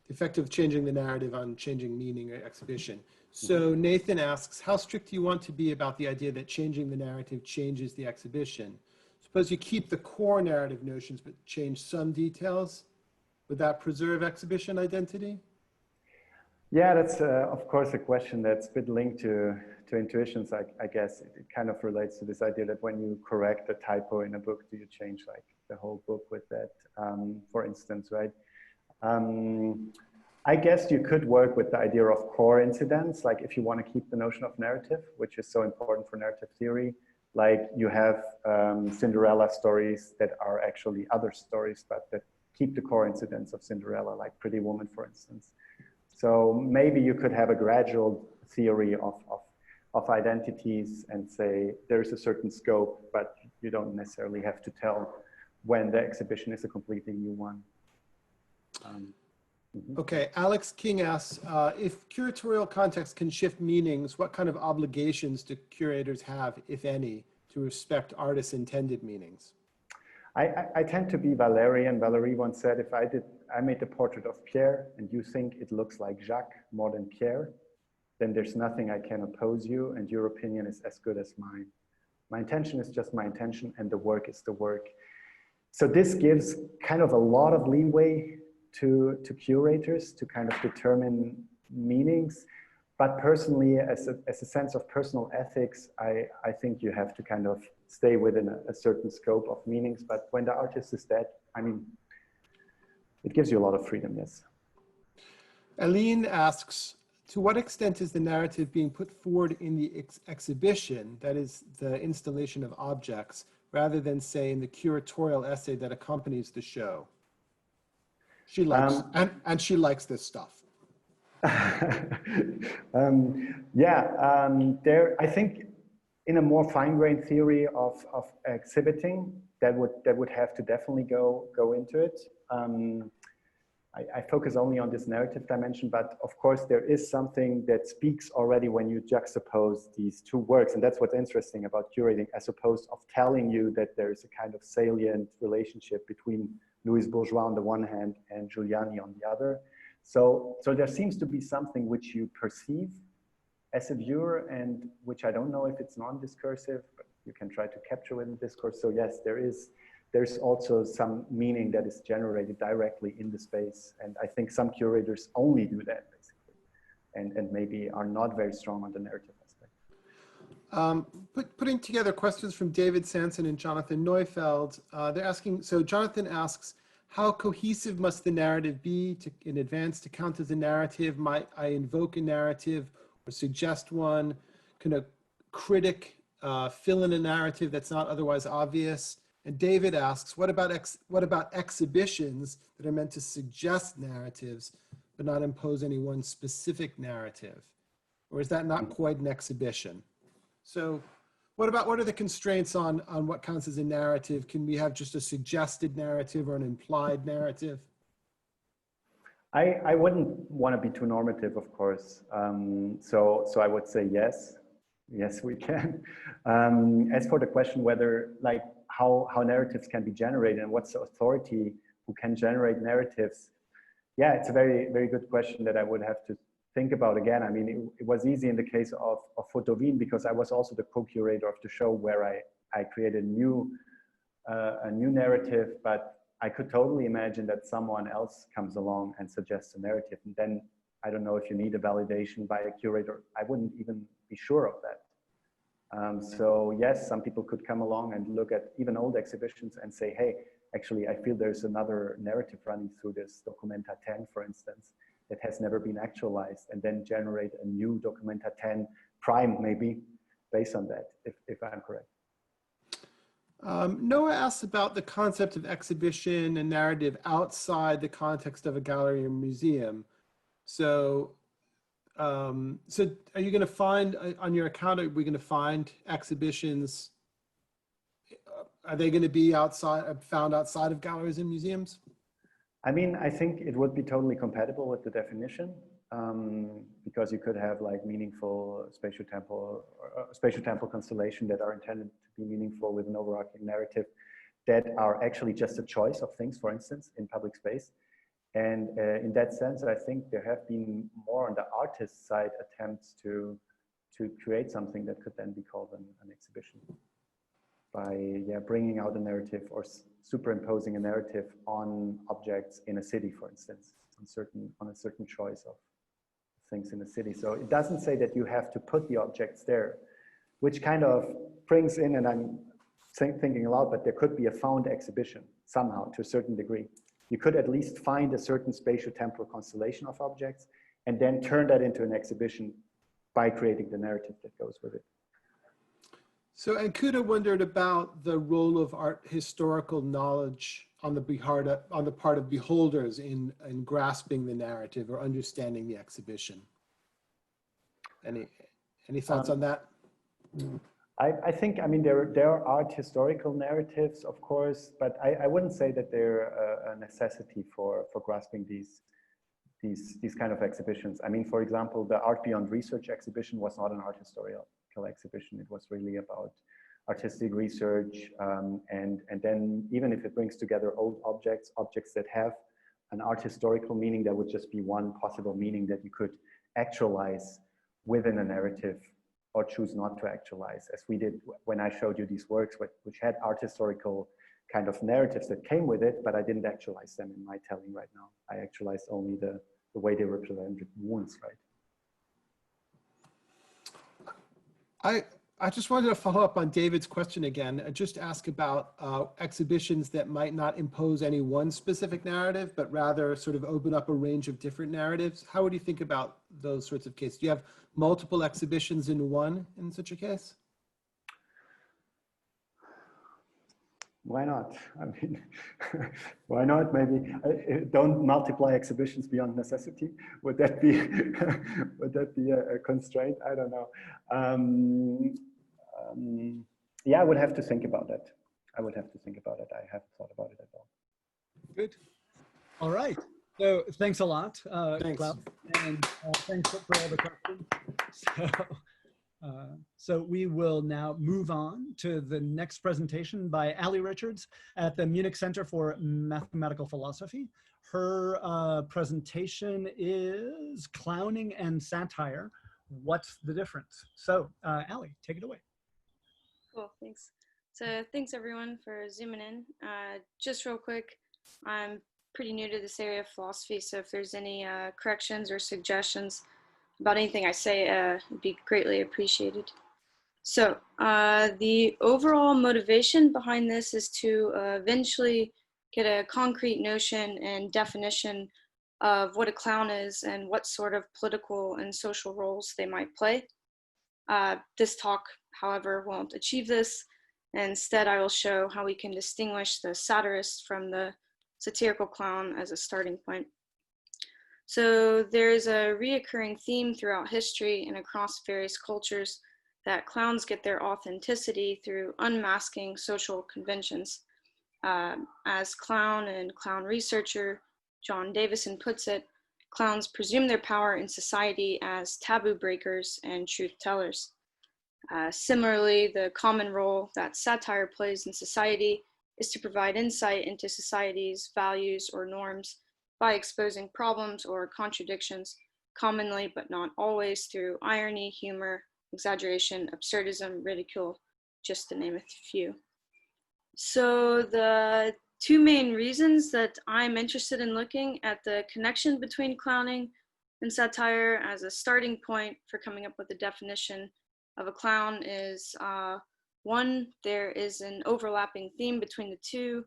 effect of changing the narrative on changing meaning or exhibition. So Nathan asks, how strict do you want to be about the idea that changing the narrative changes the exhibition? Suppose you keep the core narrative notions, but change some details. Would that preserve exhibition identity? Yeah, that's of course a question that's a bit linked to intuitions. I guess it kind of relates to this idea that when you correct a typo in a book, do you change like the whole book with that, for instance, right? I guess you could work with the idea of core incidents, like if you want to keep the notion of narrative, which is so important for narrative theory. Like you have Cinderella stories that are actually other stories, but that keep the core incidents of Cinderella, like Pretty Woman, for instance. So maybe you could have a gradual theory of identities and say there's a certain scope, but you don't necessarily have to tell when the exhibition is a completely new one. Okay, Alex King asks, if curatorial context can shift meanings, what kind of obligations do curators have, if any, to respect artists' intended meanings? I tend to be Valerian. Valerie once said, if I made the portrait of Pierre and you think it looks like Jacques more than Pierre, then there's nothing I can oppose you and your opinion is as good as mine. My intention is just my intention and the work is the work. So this gives kind of a lot of leeway to curators to kind of determine meanings. But personally, as a sense of personal ethics, I think you have to kind of stay within a certain scope of meanings. But when the artist is dead, I mean, it gives you a lot of freedom, yes. Aline asks, to what extent is the narrative being put forward in the exhibition, that is the installation of objects, rather than say in the curatorial essay that accompanies the show? She likes, and she likes this stuff. There, I think in a more fine-grained theory of exhibiting, that would have to definitely go into it. I focus only on this narrative dimension, but of course there is something that speaks already when you juxtapose these two works, and that's what's interesting about curating, as opposed of telling you that there is a kind of salient relationship between Louise Bourgeois on the one hand and Giuliani on the other. So there seems to be something which you perceive as a viewer, and which I don't know if it's non-discursive, but you can try to capture within discourse. So yes, there's also some meaning that is generated directly in the space. And I think some curators only do that, basically, and maybe are not very strong on the narrative aspect. Putting together questions from David Sanson and Jonathan Neufeld, they're asking, so Jonathan asks, how cohesive must the narrative be in advance to count as a narrative? Might I invoke a narrative or suggest one? Can a critic fill in a narrative that's not otherwise obvious? And David asks, what about exhibitions that are meant to suggest narratives, but not impose any one specific narrative? Or is that not quite an exhibition? So what are the constraints on what counts as a narrative? Can we have just a suggested narrative or an implied narrative? I wouldn't want to be too normative, of course. So I would say yes, we can. As for the question whether like how narratives can be generated and what's the authority who can generate narratives, yeah, it's a very, very good question that I would have to think about again. I mean, it was easy in the case of Photo Wien because I was also the co-curator of the show where I created a new narrative, but I could totally imagine that someone else comes along and suggests a narrative. And then I don't know if you need a validation by a curator. I wouldn't even be sure of that. So yes, some people could come along and look at even old exhibitions and say, hey, actually, I feel there's another narrative running through this Documenta 10, for instance, that has never been actualized, and then generate a new Documenta 10 prime, maybe, based on that, if I'm correct. Noah asks about the concept of exhibition and narrative outside the context of a gallery or museum. So, so are you going to find on your account, are we going to find exhibitions? Are they going to be found outside of galleries and museums? I mean, I think it would be totally compatible with the definition, because you could have like meaningful spatial temporal constellation that are intended to be meaningful with an overarching narrative that are actually just a choice of things, for instance, in public space. And in that sense, I think there have been more on the artist side attempts to create something that could then be called an exhibition by bringing out a narrative or superimposing a narrative on objects in a city, for instance, on a certain choice of things in the city. So it doesn't say that you have to put the objects there, which kind of brings in, and I'm thinking aloud, but there could be a found exhibition somehow to a certain degree. You could at least find a certain spatio-temporal constellation of objects and then turn that into an exhibition by creating the narrative that goes with it. So Ankuta wondered about the role of art historical knowledge on the part of beholders in grasping the narrative or understanding the exhibition. Any thoughts on that? I think, I mean, there are art historical narratives, of course, but I wouldn't say that they're a necessity for grasping these kind of exhibitions. I mean, for example, the Art Beyond Research exhibition was not an art historical exhibition. It was really about artistic research, and then even if it brings together old objects that have an art historical meaning, that would just be one possible meaning that you could actualize within a narrative or choose not to actualize, as we did when I showed you these works, which had art historical kind of narratives that came with it, but I didn't actualize them in my telling right now. I actualized only the way they represented wounds, right? I just wanted to follow up on David's question again, just ask about exhibitions that might not impose any one specific narrative, but rather sort of open up a range of different narratives. How would you think about those sorts of cases? Do you have multiple exhibitions in one in such a case? Why not? I mean, why not? Maybe don't multiply exhibitions beyond necessity. Would that be a constraint? I don't know. Yeah, I would have to think about that. I would have to think about it. I haven't thought about it at all. Good. All right. So thanks a lot, Thanks. Klaus, and thanks for all the questions. So we will now move on to the next presentation by Allie Richards at the Munich Center for Mathematical Philosophy. Her presentation is Clowning and Satire. What's the difference? So Allie, take it away. Cool, thanks. So thanks everyone for zooming in. Just real quick, I'm pretty new to this area of philosophy, so if there's any corrections or suggestions about anything I say, it'd be greatly appreciated. So the overall motivation behind this is to eventually get a concrete notion and definition of what a clown is and what sort of political and social roles they might play. This talk, however, won't achieve this. Instead, I will show how we can distinguish the satirist from the satirical clown as a starting point. So there's a reoccurring theme throughout history and across various cultures that clowns get their authenticity through unmasking social conventions. As clown and clown researcher John Davison puts it, clowns presume their power in society as taboo breakers and truth tellers. Similarly, the common role that satire plays in society is to provide insight into society's values or norms by exposing problems or contradictions, commonly but not always through irony, humor, exaggeration, absurdism, ridicule, just to name a few. So the two main reasons that I'm interested in looking at the connection between clowning and satire as a starting point for coming up with a definition of a clown is one, there is an overlapping theme between the two,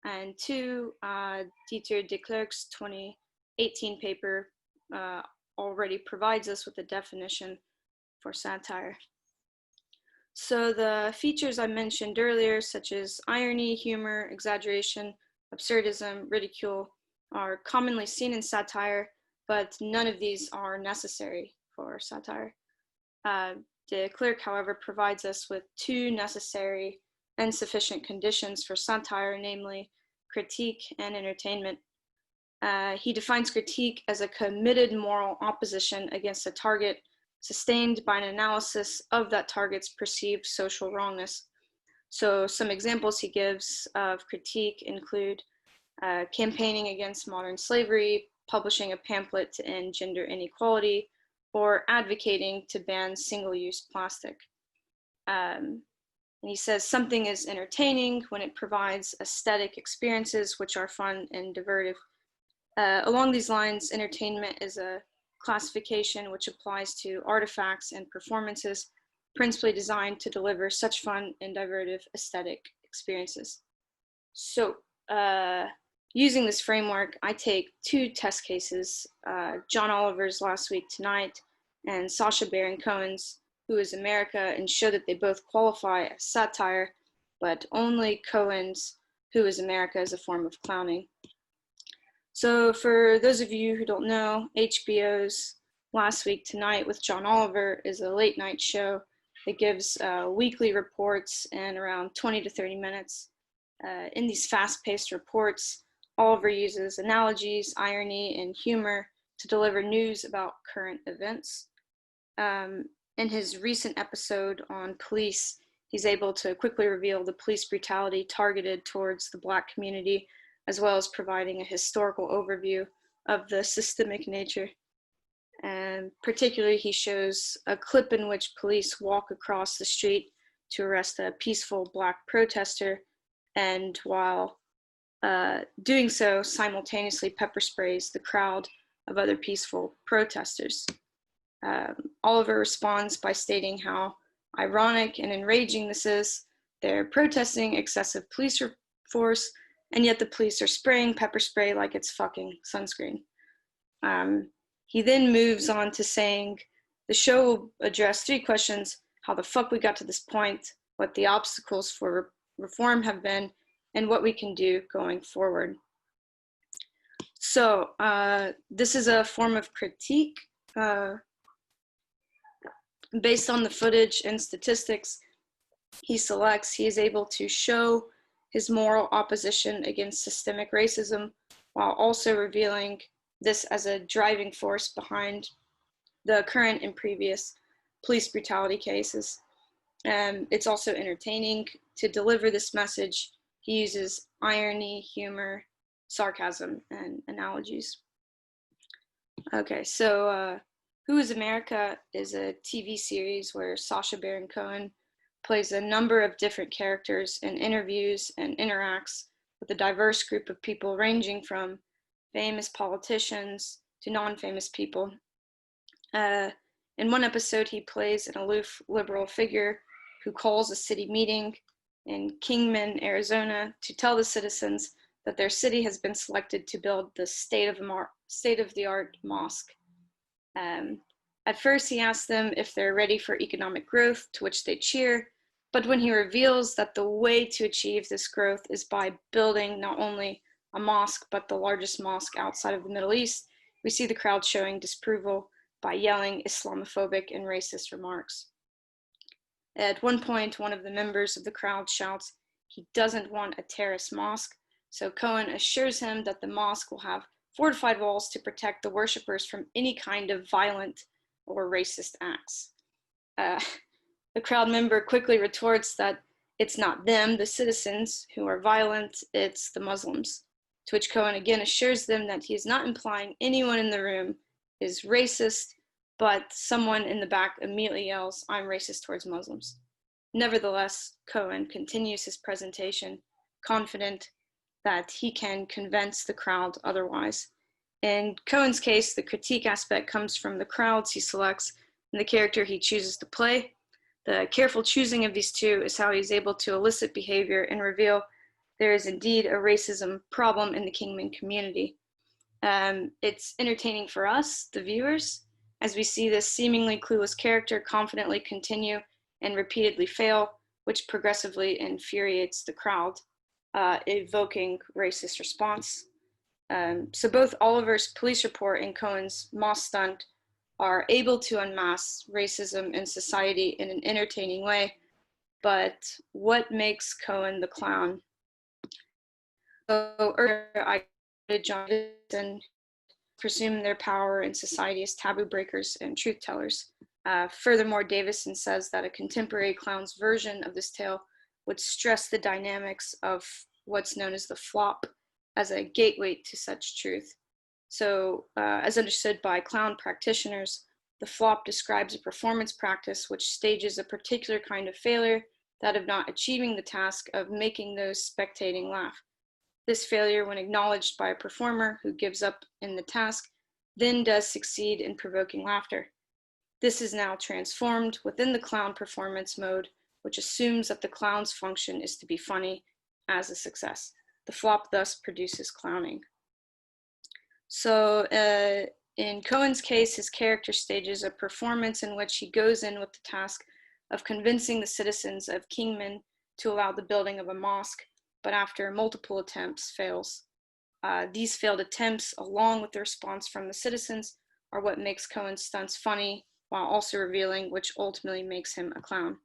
and two, Dieter de Klerk's 2018 paper already provides us with a definition for satire. So the features I mentioned earlier, such as irony, humor, exaggeration, absurdism, ridicule, are commonly seen in satire, but none of these are necessary for satire. De Klerk, however, provides us with two necessary and sufficient conditions for satire, namely critique and entertainment. He defines critique as a committed moral opposition against a target sustained by an analysis of that target's perceived social wrongness. So some examples he gives of critique include campaigning against modern slavery, publishing a pamphlet to end gender inequality, or advocating to ban single-use plastic. And he says something is entertaining when it provides aesthetic experiences which are fun and divertive. Along these lines, entertainment is a classification, which applies to artifacts and performances, principally designed to deliver such fun and divertive aesthetic experiences. So, using this framework, I take two test cases, John Oliver's Last Week Tonight and Sacha Baron Cohen's Who is America, and show that they both qualify as satire, but only Cohen's Who is America is a form of clowning. So for those of you who don't know, HBO's Last Week Tonight with John Oliver is a late night show that gives weekly reports in around 20 to 30 minutes. In these fast-paced reports, Oliver uses analogies, irony, and humor to deliver news about current events. In his recent episode on police, he's able to quickly reveal the police brutality targeted towards the Black community, as well as providing a historical overview of the systemic nature. And particularly, he shows a clip in which police walk across the street to arrest a peaceful Black protester, and while doing so, simultaneously pepper sprays the crowd of other peaceful protesters. Oliver responds by stating how ironic and enraging this is. They're protesting excessive police force, and yet the police are spraying pepper spray like it's fucking sunscreen. He then moves on to saying, the show will address three questions: how the fuck we got to this point, what the obstacles for reform have been, and what we can do going forward. So this is a form of critique based on the footage and statistics he selects. He is able to show his moral opposition against systemic racism while also revealing this as a driving force behind the current and previous police brutality cases. It's also entertaining to deliver this message. He uses irony, humor, sarcasm, and analogies. Okay, so Who is America is a TV series where Sacha Baron Cohen plays a number of different characters in interviews and interacts with a diverse group of people ranging from famous politicians to non-famous people. In one episode, he plays an aloof liberal figure who calls a city meeting in Kingman, Arizona, to tell the citizens that their city has been selected to build the state-of-the-art mosque. At first, he asks them if they're ready for economic growth, to which they cheer. But when he reveals that the way to achieve this growth is by building not only a mosque, but the largest mosque outside of the Middle East, we see the crowd showing disapproval by yelling Islamophobic and racist remarks. At one point, one of the members of the crowd shouts, he doesn't want a terrorist mosque, so Cohen assures him that the mosque will have fortified walls to protect the worshippers from any kind of violent or racist acts. The crowd member quickly retorts that it's not them, the citizens, who are violent, it's the Muslims. To which Cohen again assures them that he is not implying anyone in the room is racist, but someone in the back immediately yells, I'm racist towards Muslims. Nevertheless, Cohen continues his presentation, confident that he can convince the crowd otherwise. In Cohen's case, the critique aspect comes from the crowds he selects and the character he chooses to play. The careful choosing of these two is how he's able to elicit behavior and reveal there is indeed a racism problem in the Kingman community. It's entertaining for us, the viewers, as we see this seemingly clueless character confidently continue and repeatedly fail, which progressively infuriates the crowd, evoking racist response. So both Oliver's police report and Cohen's mosque stunt are able to unmask racism in society in an entertaining way. But what makes Cohen the clown? So earlier I quoted John Davison, presume their power in society as taboo breakers and truth tellers. Furthermore, Davison says that a contemporary clown's version of this tale would stress the dynamics of what's known as the flop as a gateway to such truth. So, as understood by clown practitioners, the flop describes a performance practice which stages a particular kind of failure, that of not achieving the task of making those spectating laugh. This failure, when acknowledged by a performer who gives up in the task, then does succeed in provoking laughter. This is now transformed within the clown performance mode, which assumes that the clown's function is to be funny as a success. The flop thus produces clowning. So in Cohen's case, his character stages a performance in which he goes in with the task of convincing the citizens of Kingman to allow the building of a mosque, but after multiple attempts fails. These failed attempts, along with the response from the citizens, are what makes Cohen's stunts funny, while also revealing which ultimately makes him a clown.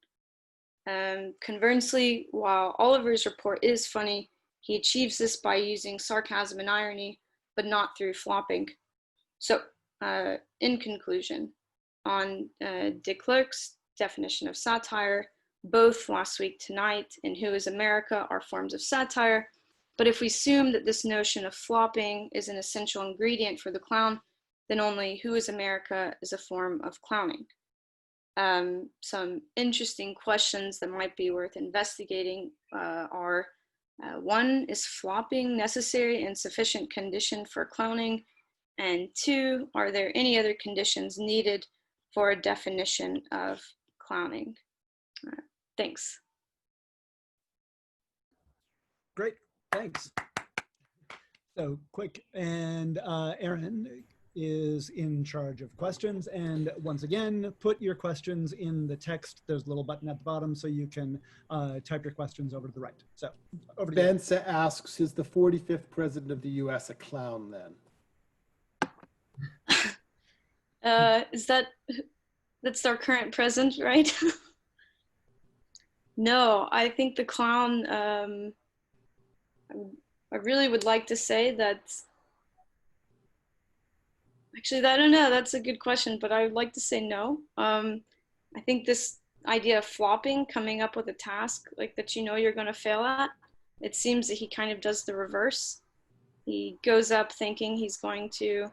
Conversely, while Oliver's report is funny, he achieves this by using sarcasm and irony, but not through flopping. So, in conclusion, on de Klerk's definition of satire, both Last Week Tonight and Who is America are forms of satire, but if we assume that this notion of flopping is an essential ingredient for the clown, then only Who is America is a form of clowning. Some interesting questions that might be worth investigating are, one, is flopping necessary and sufficient condition for clowning? And two, are there any other conditions needed for a definition of clowning? Thanks. Great, thanks. So quick, and Aaron is in charge of questions. And once again, put your questions in the text. There's a little button at the bottom so you can type your questions over to the right. So over to you. Bence asks, is the 45th president of the US a clown then? That's our current president, right? No, I think the clown, I really would like to say that, actually, I don't know, that's a good question, but I would like to say no. I think this idea of flopping, coming up with a task like that you know you're going to fail at, it seems that he kind of does the reverse. He goes up thinking he's going to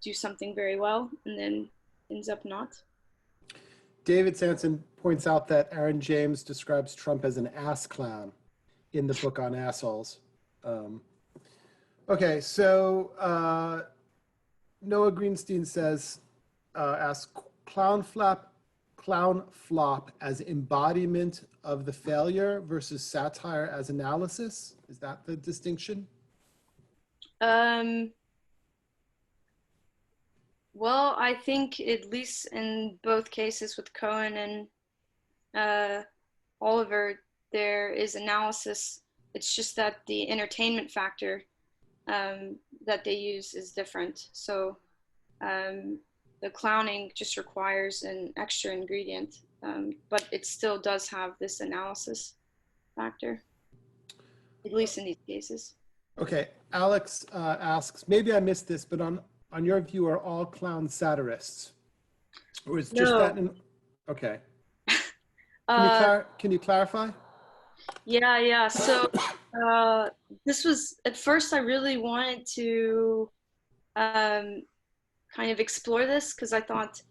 do something very well and then ends up not. David Sanson points out that Aaron James describes Trump as an ass clown in the book on assholes. Okay, so Noah Greenstein says, asks, clown flop as embodiment of the failure versus satire as analysis? Is that the distinction? Well, I think at least in both cases with Cohen and Oliver, there is analysis. It's just that the entertainment factor that they use is different. So the clowning just requires an extra ingredient, but it still does have this analysis factor, at least in these cases. Okay, Alex asks, maybe I missed this, but on your view, are all clowns satirists? Or is just that okay. Can you clarify? Yeah. So this was, at first I really wanted to kind of explore this because I thought,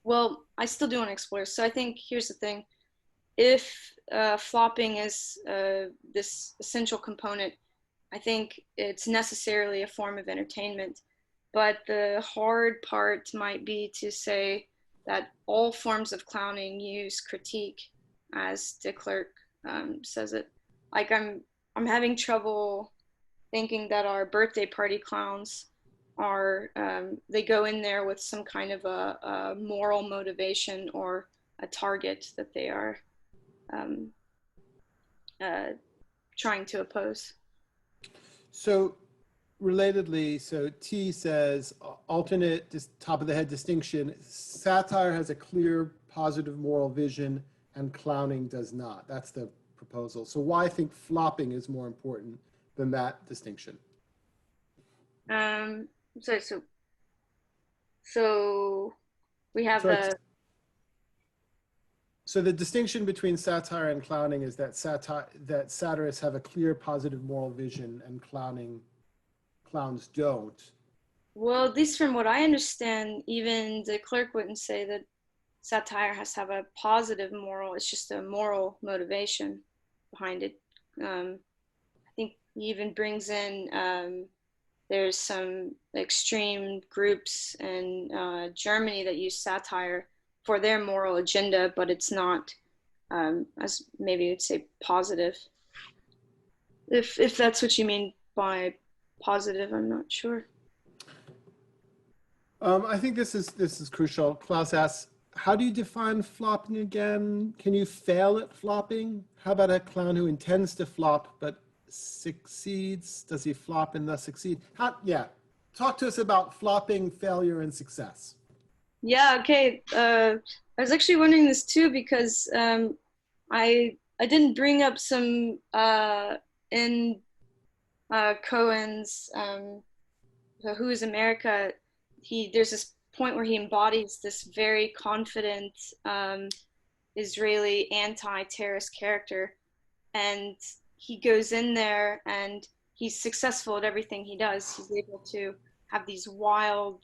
well, I still do want to explore. So I think here's the thing. If flopping is this essential component, I think it's necessarily a form of entertainment. But the hard part might be to say that all forms of clowning use critique, as de Klerk says it. Like I'm having trouble thinking that our birthday party clowns are, they go in there with some kind of a moral motivation or a target that they are trying to oppose. So relatedly, so T says, alternate top of the head distinction, satire has a clear positive moral vision and clowning does not. That's the proposal. So why I think flopping is more important than that distinction? So we have So the distinction between satire and clowning is that satirists have a clear positive moral vision and clowns don't. Well, at least from what I understand, even de Klerk wouldn't say that satire has to have a positive moral. It's just a moral motivation behind it. I think he even brings in there's some extreme groups in Germany that use satire for their moral agenda, but it's not, as maybe you'd say, positive. If that's what you mean by positive, I'm not sure. I think this is crucial. Klaus asks, how do you define flopping again? Can you fail at flopping? How about a clown who intends to flop but succeeds? Does he flop and thus succeed? Yeah, talk to us about flopping, failure, and success. Yeah, okay. I was actually wondering this too because I didn't bring up some in Cohen's Who is America? There's this point where he embodies this very confident Israeli anti-terrorist character, and he goes in there and he's successful at everything he does. He's able to have these wild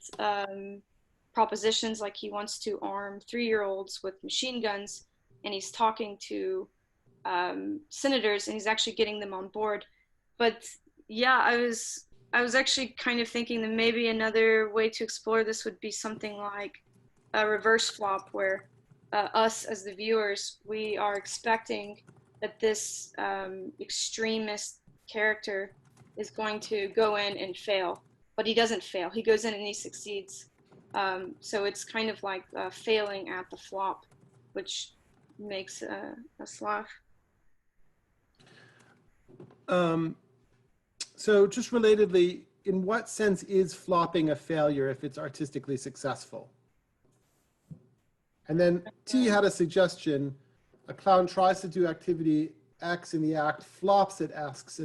propositions, like he wants to arm 3-year-olds with machine guns, and he's talking to senators, and he's actually getting them on board. But yeah, I was actually kind of thinking that maybe another way to explore this would be something like a reverse flop, where us as the viewers, we are expecting that this extremist character is going to go in and fail, but he doesn't fail. He goes in and he succeeds. So it's kind of like failing at the flop, which makes us laugh. So just relatedly, in what sense is flopping a failure if it's artistically successful? And then T had a suggestion. A clown tries to do activity X in the act, flops at X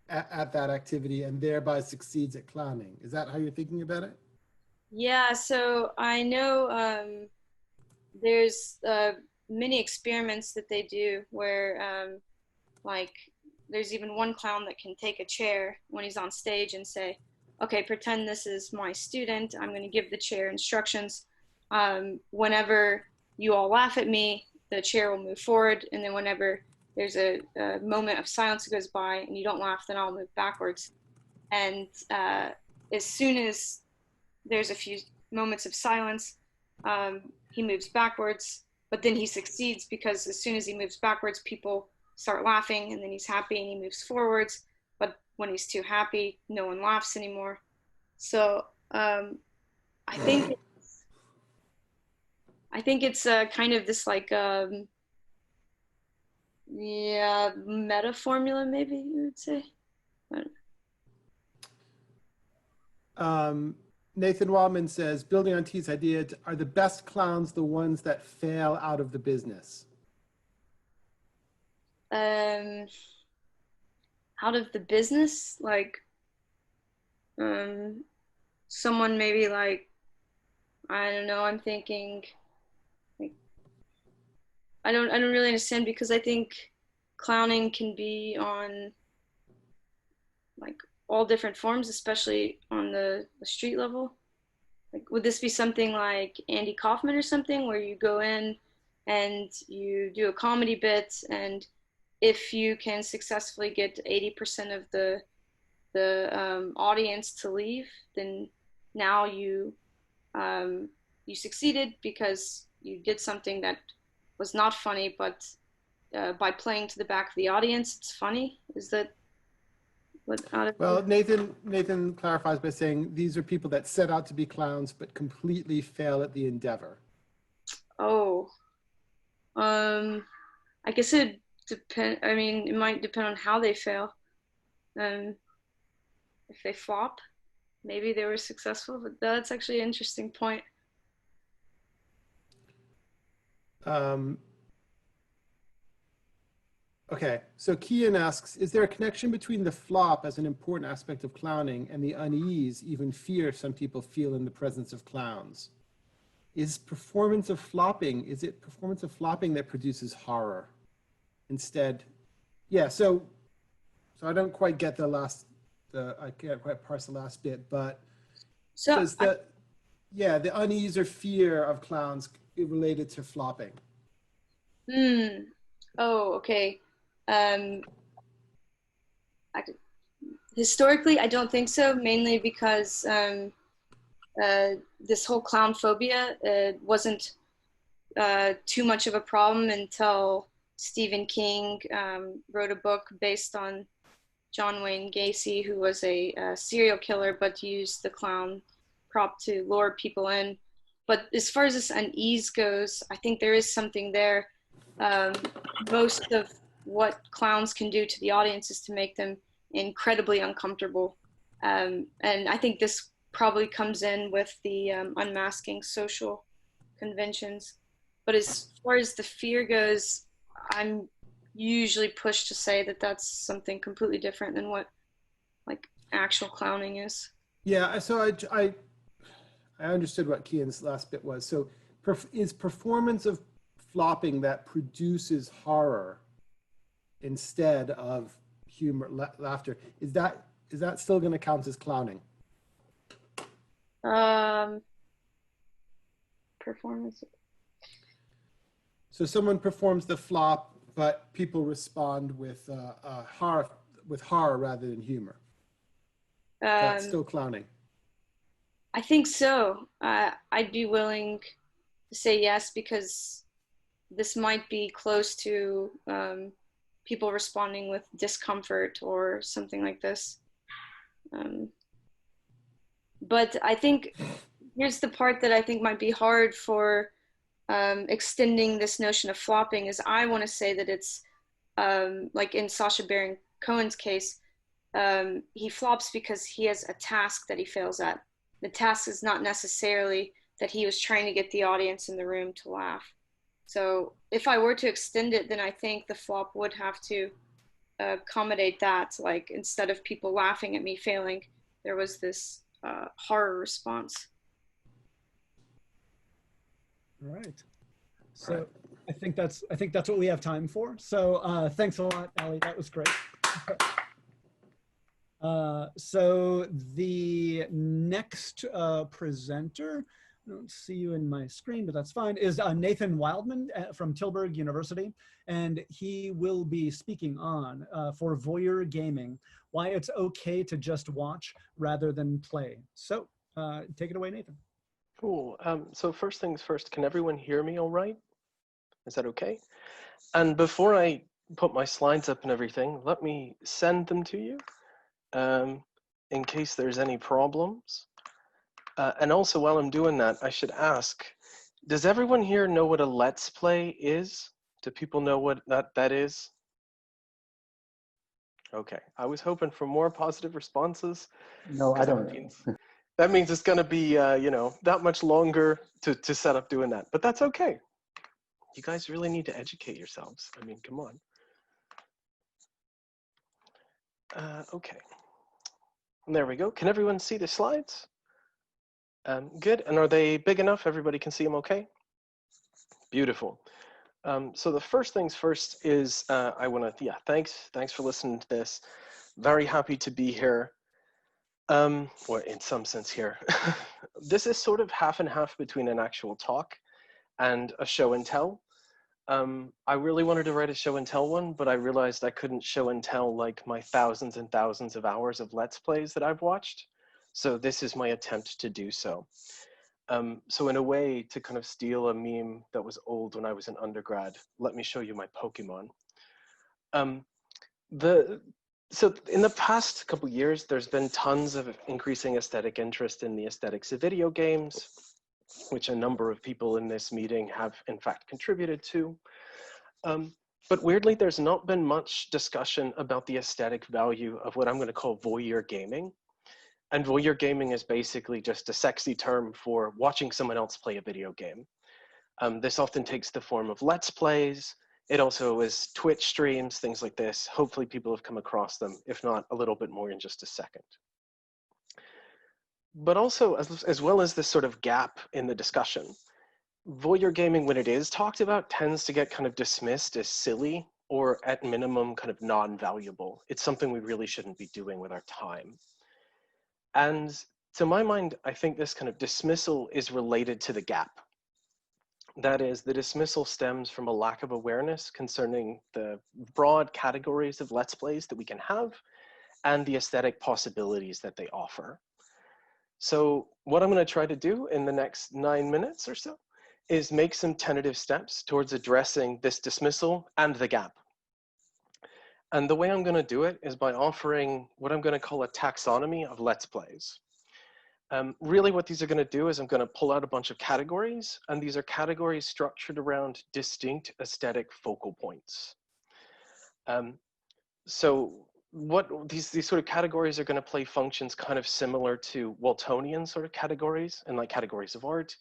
at that activity, and thereby succeeds at clowning. Is that how you're thinking about it? Yeah, so I know there's many experiments that they do where like there's even one clown that can take a chair when he's on stage and say, okay, pretend this is my student. I'm going to give the chair instructions. Whenever you all laugh at me, the chair will move forward. And then whenever there's a moment of silence that goes by and you don't laugh, then I'll move backwards. And as soon as there's a few moments of silence, he moves backwards, but then he succeeds because as soon as he moves backwards, people start laughing, and then he's happy and he moves forwards. But when he's too happy, no one laughs anymore. So I think it's kind of this like yeah, meta formula, maybe you would say. Nathan Wildman says, building on T's idea, are the best clowns the ones that fail out of the business? Out of the business, like someone maybe like, I don't know, I'm thinking like, I don't really understand, because I think clowning can be on like all different forms, especially on the street level. Like, would this be something like Andy Kaufman or something, where you go in and you do a comedy bit, and if you can successfully get 80% of the audience to leave, then now you succeeded because you did something that was not funny, but by playing to the back of the audience, it's funny. Is that what? Well, Nathan clarifies by saying these are people that set out to be clowns but completely fail at the endeavor. Oh, I guess it depend. I mean, it might depend on how they fail. If they flop, maybe they were successful, but that's actually an interesting point. Okay, so Kian asks, is there a connection between the flop as an important aspect of clowning and the unease, even fear, some people feel in the presence of clowns? Is it performance of flopping that produces horror? Instead, yeah, so I don't quite get I can't quite parse the last bit, but so does the unease or fear of clowns related to flopping? Oh, okay. Historically, I don't think so, mainly because this whole clown phobia wasn't too much of a problem until Stephen King wrote a book based on John Wayne Gacy, who was a serial killer, but used the clown prop to lure people in. But as far as this unease goes, I think there is something there. Most of what clowns can do to the audience is to make them incredibly uncomfortable. And I think this probably comes in with the unmasking social conventions. But as far as the fear goes, I'm usually pushed to say that that's something completely different than what like actual clowning is. Yeah, so I understood what Kian's last bit was. So is performance of flopping that produces horror instead of humor, laughter, is that still going to count as clowning? Performance. So someone performs the flop, but people respond with horror rather than humor. That's still clowning. I think so. I'd be willing to say yes, because this might be close to people responding with discomfort or something like this. But I think here's the part that I think might be hard for extending this notion of flopping is I want to say that it's like in Sacha Baron Cohen's case, he flops because he has a task that he fails at. The task is not necessarily that he was trying to get the audience in the room to laugh. So if I were to extend it, then I think the flop would have to accommodate that. Like instead of people laughing at me failing, there was this horror response. All right. So I think that's what we have time for. So thanks a lot, Allie. That was great. So the next presenter, I don't see you in my screen, but that's fine, is Nathan Wildman from Tilburg University. And he will be speaking on, for Voyeur gaming, why it's okay to just watch rather than play. So take it away, Nathan. Cool. So first things first, can everyone hear me all right? Is that okay? And before I put my slides up and everything, let me send them to you in case there's any problems. And also while I'm doing that, I should ask, does everyone here know what a Let's Play is? Do people know what that is? Okay, I was hoping for more positive responses. No, I don't. That means it's going to be, you know, that much longer to set up doing that. But that's okay. You guys really need to educate yourselves. I mean, come on. Okay. And there we go. Can everyone see the slides? Good. And are they big enough? Everybody can see them okay? Beautiful. So the first things first is I want to, thanks for listening to this. Very happy to be here. Or in some sense here. This is sort of half and half between an actual talk and a show and tell. I really wanted to write a show and tell one, but I realized I couldn't show and tell like my thousands and thousands of hours of Let's Plays that I've watched. So this is my attempt to do so. So in a way, to kind of steal a meme that was old when I was an undergrad, let me show you my Pokemon. So in the past couple years, there's been tons of increasing aesthetic interest in the aesthetics of video games, which a number of people in this meeting have in fact contributed to. But weirdly, there's not been much discussion about the aesthetic value of what I'm going to call voyeur gaming. And voyeur gaming is basically just a sexy term for watching someone else play a video game. This often takes the form of Let's Plays. It also is Twitch streams, things like this. Hopefully people have come across them, if not a little bit more in just a second. But also, as well as this sort of gap in the discussion, voyeur gaming, when it is talked about, tends to get kind of dismissed as silly or at minimum kind of non-valuable. It's something we really shouldn't be doing with our time. And to my mind, I think this kind of dismissal is related to the gap. That is, the dismissal stems from a lack of awareness concerning the broad categories of Let's Plays that we can have and the aesthetic possibilities that they offer. So what I'm going to try to do in the next 9 minutes or so is make some tentative steps towards addressing this dismissal and the gap. And the way I'm going to do it is by offering what I'm going to call a taxonomy of Let's Plays. Really what these are going to do is I'm going to pull out a bunch of categories, and these are categories structured around distinct aesthetic focal points. So what these sort of categories are going to play functions kind of similar to Waltonian sort of categories and like categories of art,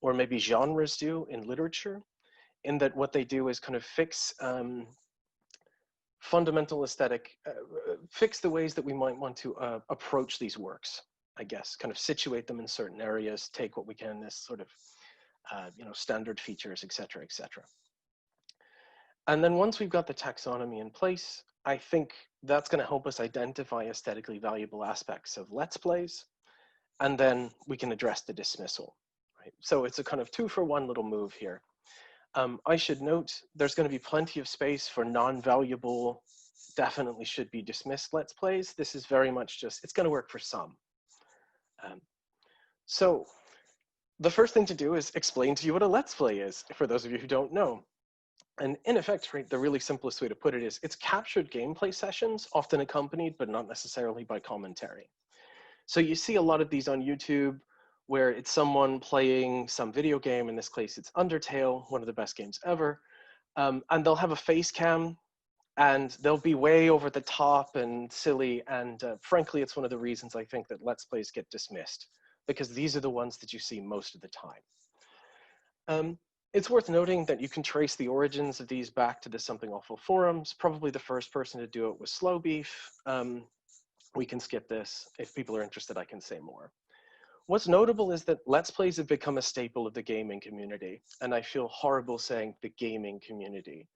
or maybe genres do in literature, in that what they do is kind of fix fundamental aesthetic, fix the ways that we might want to approach these works, I guess, kind of situate them in certain areas, take what we can as sort of, standard features, et cetera, et cetera. And then once we've got the taxonomy in place, I think that's going to help us identify aesthetically valuable aspects of Let's Plays, and then we can address the dismissal, right? So it's a kind of 2-for-1 little move here. I should note there's going to be plenty of space for non-valuable, definitely should be dismissed Let's Plays. This is very much just, it's going to work for some. So the first thing to do is explain to you what a Let's Play is, for those of you who don't know. And in effect, right, the really simplest way to put it is it's captured gameplay sessions, often accompanied, but not necessarily by commentary. So you see a lot of these on YouTube where it's someone playing some video game. In this case, it's Undertale, one of the best games ever. And they'll have a face cam, and they'll be way over the top and silly. And frankly, it's one of the reasons I think that Let's Plays get dismissed, because these are the ones that you see most of the time. It's worth noting that you can trace the origins of these back to the Something Awful forums. Probably the first person to do it was Slow Beef. We can skip this. If people are interested, I can say more. What's notable is that Let's Plays have become a staple of the gaming community, and I feel horrible saying the gaming community.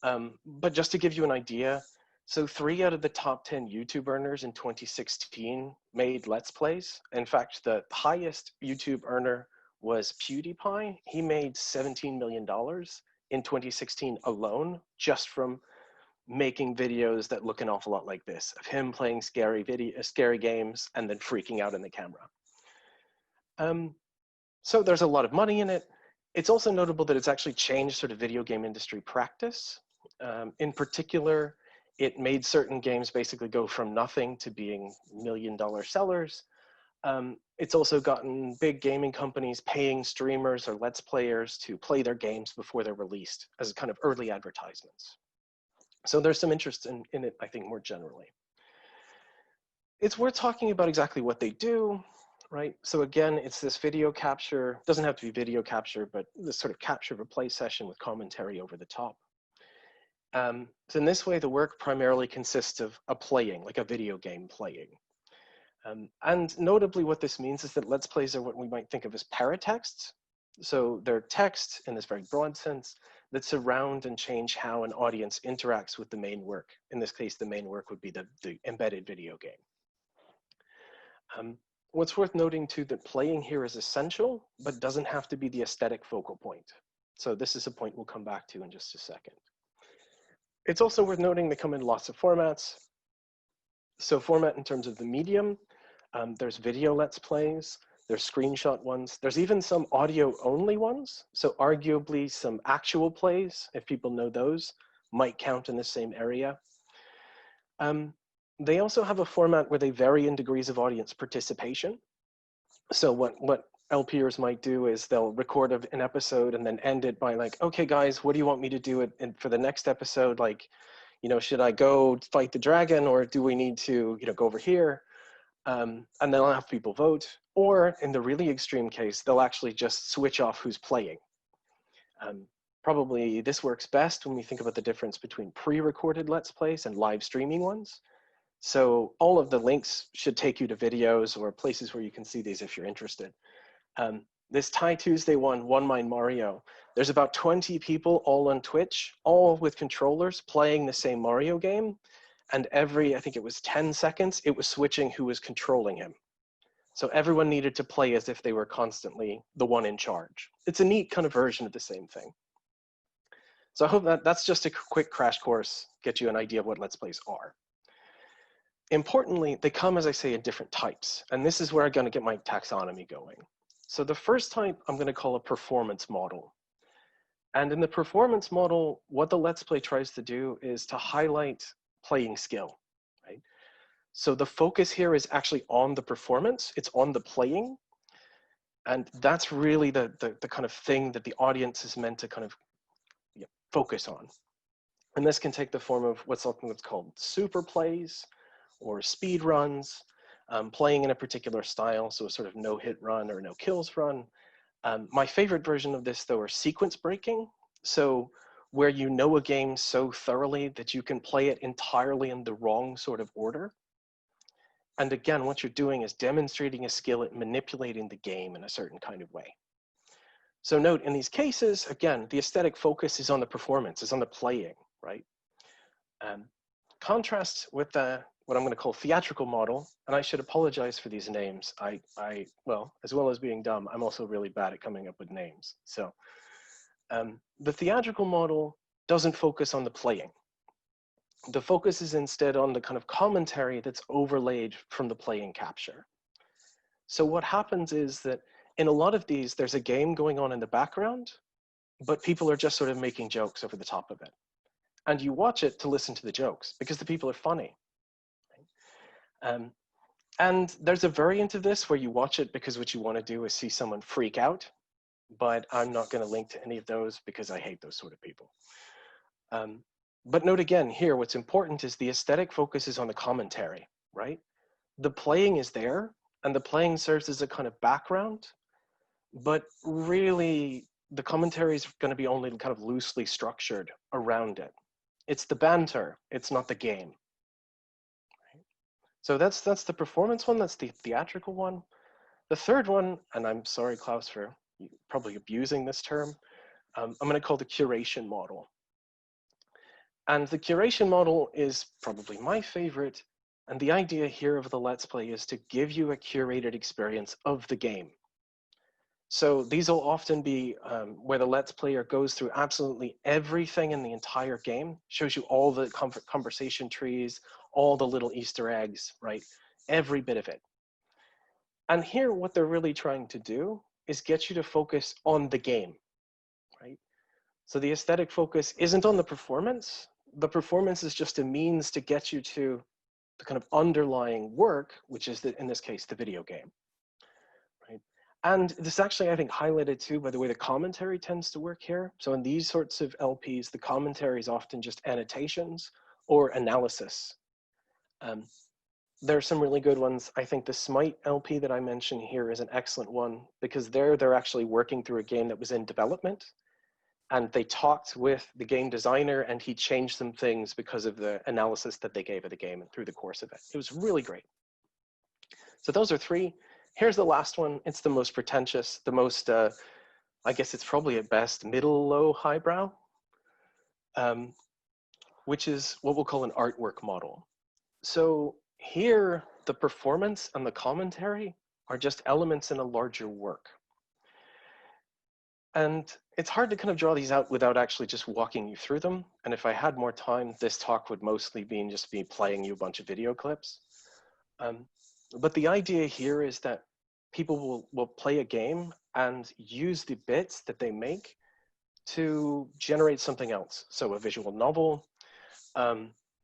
But just to give you an idea, so 3 out of the top 10 YouTube earners in 2016 made Let's Plays. In fact, the highest YouTube earner was PewDiePie. He made $17 million in 2016 alone, just from making videos that look an awful lot like this, of him playing scary games and then freaking out in the camera. So there's a lot of money in it. It's also notable that it's actually changed sort of video game industry practice. In particular, it made certain games basically go from nothing to being million-dollar sellers. It's also gotten big gaming companies paying streamers or Let's Players to play their games before they're released as kind of early advertisements. So there's some interest in it, I think, more generally. It's worth talking about exactly what they do, right? So again, it's this video capture, doesn't have to be video capture, but this sort of capture replay session with commentary over the top. So in this way, the work primarily consists of a playing, like a video game playing. And notably what this means is that Let's Plays are what we might think of as paratexts. So they're text in this very broad sense that surround and change how an audience interacts with the main work. In this case, the main work would be the embedded video game. What's worth noting too, that playing here is essential, but doesn't have to be the aesthetic focal point. So this is a point we'll come back to in just a second. It's also worth noting they come in lots of formats. So format in terms of the medium, there's video Let's Plays, there's screenshot ones, there's even some audio only ones. So arguably some actual plays, if people know those, might count in the same area. They also have a format where they vary in degrees of audience participation. So what LPers might do is they'll record an episode and then end it by like, okay guys, what do you want me to do for the next episode? Like, should I go fight the dragon, or do we need to, go over here? And then I'll have people vote. Or in the really extreme case, they'll actually just switch off who's playing. Probably this works best when we think about the difference between pre-recorded Let's Plays and live streaming ones. So all of the links should take you to videos or places where you can see these if you're interested. This Thai Tuesday one Mind Mario, there's about 20 people all on Twitch, all with controllers playing the same Mario game. And every, I think it was 10 seconds, it was switching who was controlling him. So everyone needed to play as if they were constantly the one in charge. It's a neat kind of version of the same thing. So I hope that's just a quick crash course, get you an idea of what Let's Plays are. importantly, they come, as I say, in different types. And this is where I'm going to get my taxonomy going. So the first type I'm going to call a performance model. And in the performance model, what the Let's Play tries to do is to highlight playing skill, right? So the focus here is actually on the performance, it's on the playing. And that's really the kind of thing that the audience is meant to kind of focus on. And this can take the form of what's something that's called super plays or speed runs, playing in a particular style, so a sort of no hit run or no kills run. My favorite version of this, though, are sequence breaking. So where you know a game so thoroughly that you can play it entirely in the wrong sort of order. And again, what you're doing is demonstrating a skill at manipulating the game in a certain kind of way. So note, in these cases, again, the aesthetic focus is on the performance, is on the playing, right? Contrast with what I'm going to call theatrical model, and I should apologize for these names. Well, as well as being dumb, I'm also really bad at coming up with names. So the theatrical model doesn't focus on the playing. The focus is instead on the kind of commentary that's overlaid from the playing capture. So what happens is that in a lot of these, there's a game going on in the background, but people are just sort of making jokes over the top of it. And you watch it to listen to the jokes because the people are funny. And there's a variant of this where you watch it because what you want to do is see someone freak out, but I'm not going to link to any of those because I hate those sort of people. But note again here, what's important is the aesthetic focus is on the commentary, right? The playing is there and the playing serves as a kind of background, but really the commentary is going to be only kind of loosely structured around it. It's the banter, it's not the game. Right? So that's the performance one, that's the theatrical one. The third one, and I'm sorry, Klaus, for probably abusing this term, I'm going to call the curation model. And the curation model is probably my favorite. And the idea here of the Let's Play is to give you a curated experience of the game. So these will often be where the Let's Player goes through absolutely everything in the entire game, shows you all the conversation trees, all the little Easter eggs, right? Every bit of it. And here, what they're really trying to do is get you to focus on the game, right? So the aesthetic focus isn't on the performance. The performance is just a means to get you to the kind of underlying work, which is, in this case, the video game. Right? And this actually, I think, highlighted too by the way the commentary tends to work here. So in these sorts of LPs, the commentary is often just annotations or analysis. There are some really good ones. I think the Smite LP that I mentioned here is an excellent one because they're actually working through a game that was in development. And they talked with the game designer and he changed some things because of the analysis that they gave of the game and through the course of it. It was really great. So those are three. Here's the last one. It's the most pretentious, the most, I guess it's probably at best middle, low, highbrow, which is what we'll call an artwork model. So here, the performance and the commentary are just elements in a larger work. And it's hard to kind of draw these out without actually just walking you through them. And if I had more time, this talk would mostly be just me playing you a bunch of video clips. But the idea here is that people will play a game and use the bits that they make to generate something else. So a visual novel.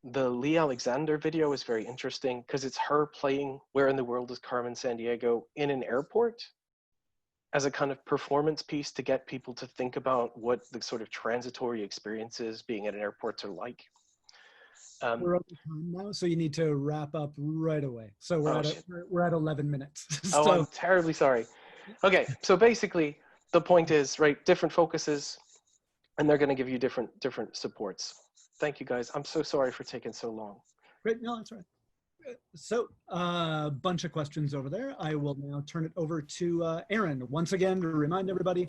The Lee Alexander video is very interesting because it's her playing Where in the World is Carmen Sandiego in an airport as a kind of performance piece to get people to think about what the sort of transitory experiences being at an airport are like. We're over time now, so you need to wrap up right away. So we're at 11 minutes. Oh, So, I'm terribly sorry. Okay, so basically the point is, right, different focuses, and they're going to give you different supports. Thank you, guys. I'm so sorry for taking so long. great, no, that's all right. So a bunch of questions over there. I will now turn it over to Aaron. Once again, to remind everybody,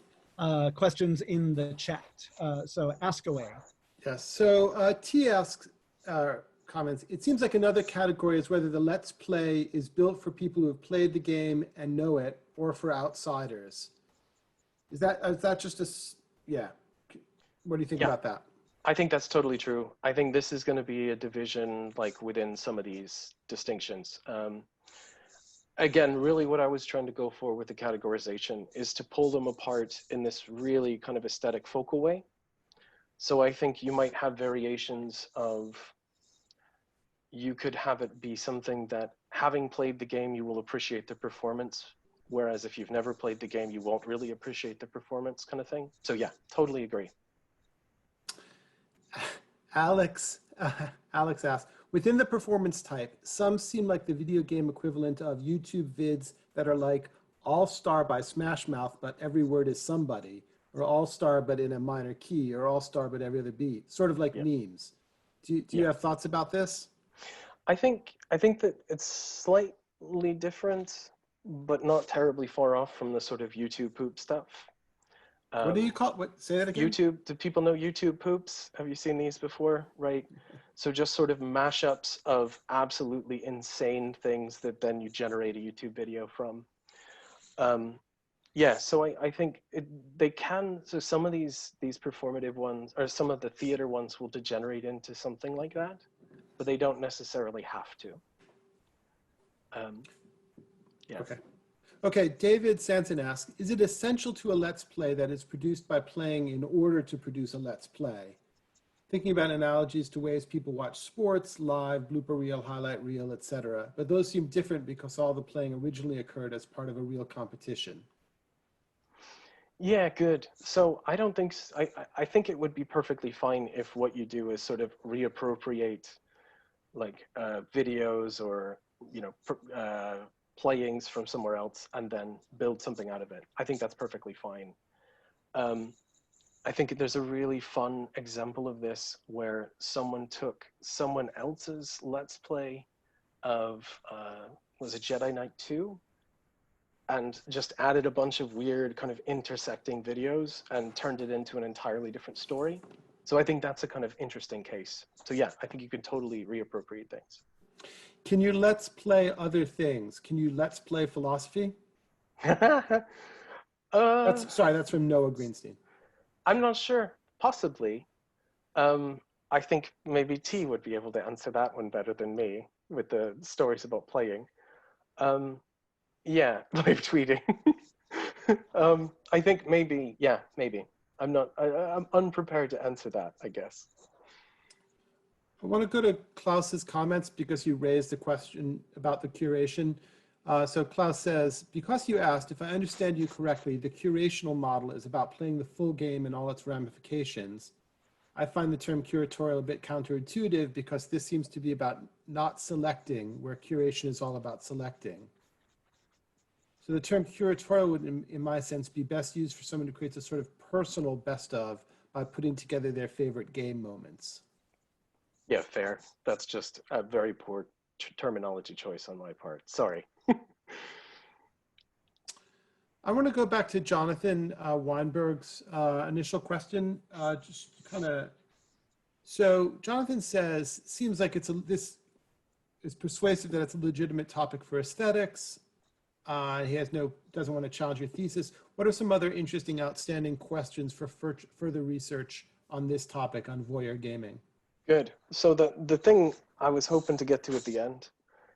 questions in the chat. So ask away. Yes, so T asks, comments, it seems like another category is whether the Let's Play is built for people who have played the game and know it, or for outsiders. Is that just a, yeah. What do you think about that? I think that's totally true. I think this is going to be a division like within some of these distinctions. Again, really what I was trying to go for with the categorization is to pull them apart in this really kind of aesthetic focal way. So I think you might have variations of, you could have it be something that having played the game, you will appreciate the performance. Whereas if you've never played the game, you won't really appreciate the performance kind of thing. So yeah, totally agree. Alex asks, within the performance type, some seem like the video game equivalent of YouTube vids that are like All Star by Smash Mouth, but every word is somebody, or All Star but in a minor key, or All Star but every other beat, sort of like memes. Do you have thoughts about this? I think that it's slightly different, but not terribly far off from the sort of YouTube poop stuff. What do you call it? What, say that again? YouTube, do people know YouTube poops? Have you seen these before? Right. So just sort of mashups of absolutely insane things that then you generate a YouTube video from. Yeah, so I think they can, so some of these performative ones, or some of the theater ones will degenerate into something like that, but they don't necessarily have to. Yeah. Okay, David Sanson asks, is it essential to a Let's Play that is produced by playing in order to produce a Let's Play? Thinking about analogies to ways people watch sports, live, blooper reel, highlight reel, etc. But those seem different because all the playing originally occurred as part of a real competition. Yeah, good. So I don't think, I think it would be perfectly fine if what you do is sort of reappropriate like videos or, you know, playings from somewhere else and then build something out of it. I think that's perfectly fine. I think there's a really fun example of this where someone took someone else's Let's Play of, was it Jedi Knight 2? And just added a bunch of weird kind of intersecting videos and turned it into an entirely different story. So I think that's a kind of interesting case. So yeah, I think you can totally reappropriate things. Can you Let's Play other things? Can you Let's Play philosophy? That's from Noah Greenstein. I'm not sure, possibly. I think maybe T would be able to answer that one better than me with the stories about playing. Yeah, live tweeting. I think maybe, yeah, maybe. I'm unprepared to answer that, I guess. I want to go to Klaus's comments because you raised a question about the curation. So Klaus says, because you asked, if I understand you correctly, the curational model is about playing the full game and all its ramifications. I find the term curatorial a bit counterintuitive because this seems to be about not selecting, where curation is all about selecting. So the term curatorial would, in my sense, be best used for someone who creates a sort of personal best of by putting together their favorite game moments. Yeah, fair. That's just a very poor terminology choice on my part. Sorry. I want to go back to Jonathan Weinberg's initial question. So Jonathan says, seems like this is persuasive that it's a legitimate topic for aesthetics. He doesn't want to challenge your thesis. What are some other interesting, outstanding questions for further research on this topic on voyeur gaming? Good. So the thing I was hoping to get to at the end,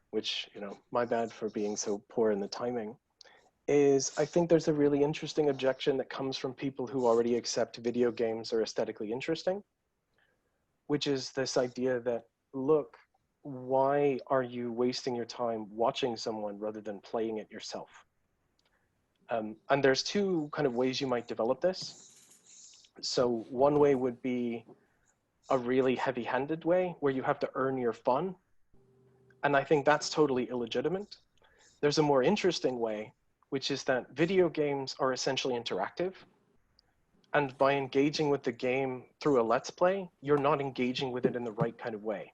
which, you know, my bad for being so poor in the timing, is I think there's a really interesting objection that comes from people who already accept video games are aesthetically interesting, which is this idea that, look, why are you wasting your time watching someone rather than playing it yourself? And there's two kind of ways you might develop this. So one way would be a really heavy-handed way where you have to earn your fun. And I think that's totally illegitimate. There's a more interesting way, which is that video games are essentially interactive. And by engaging with the game through a Let's Play, you're not engaging with it in the right kind of way.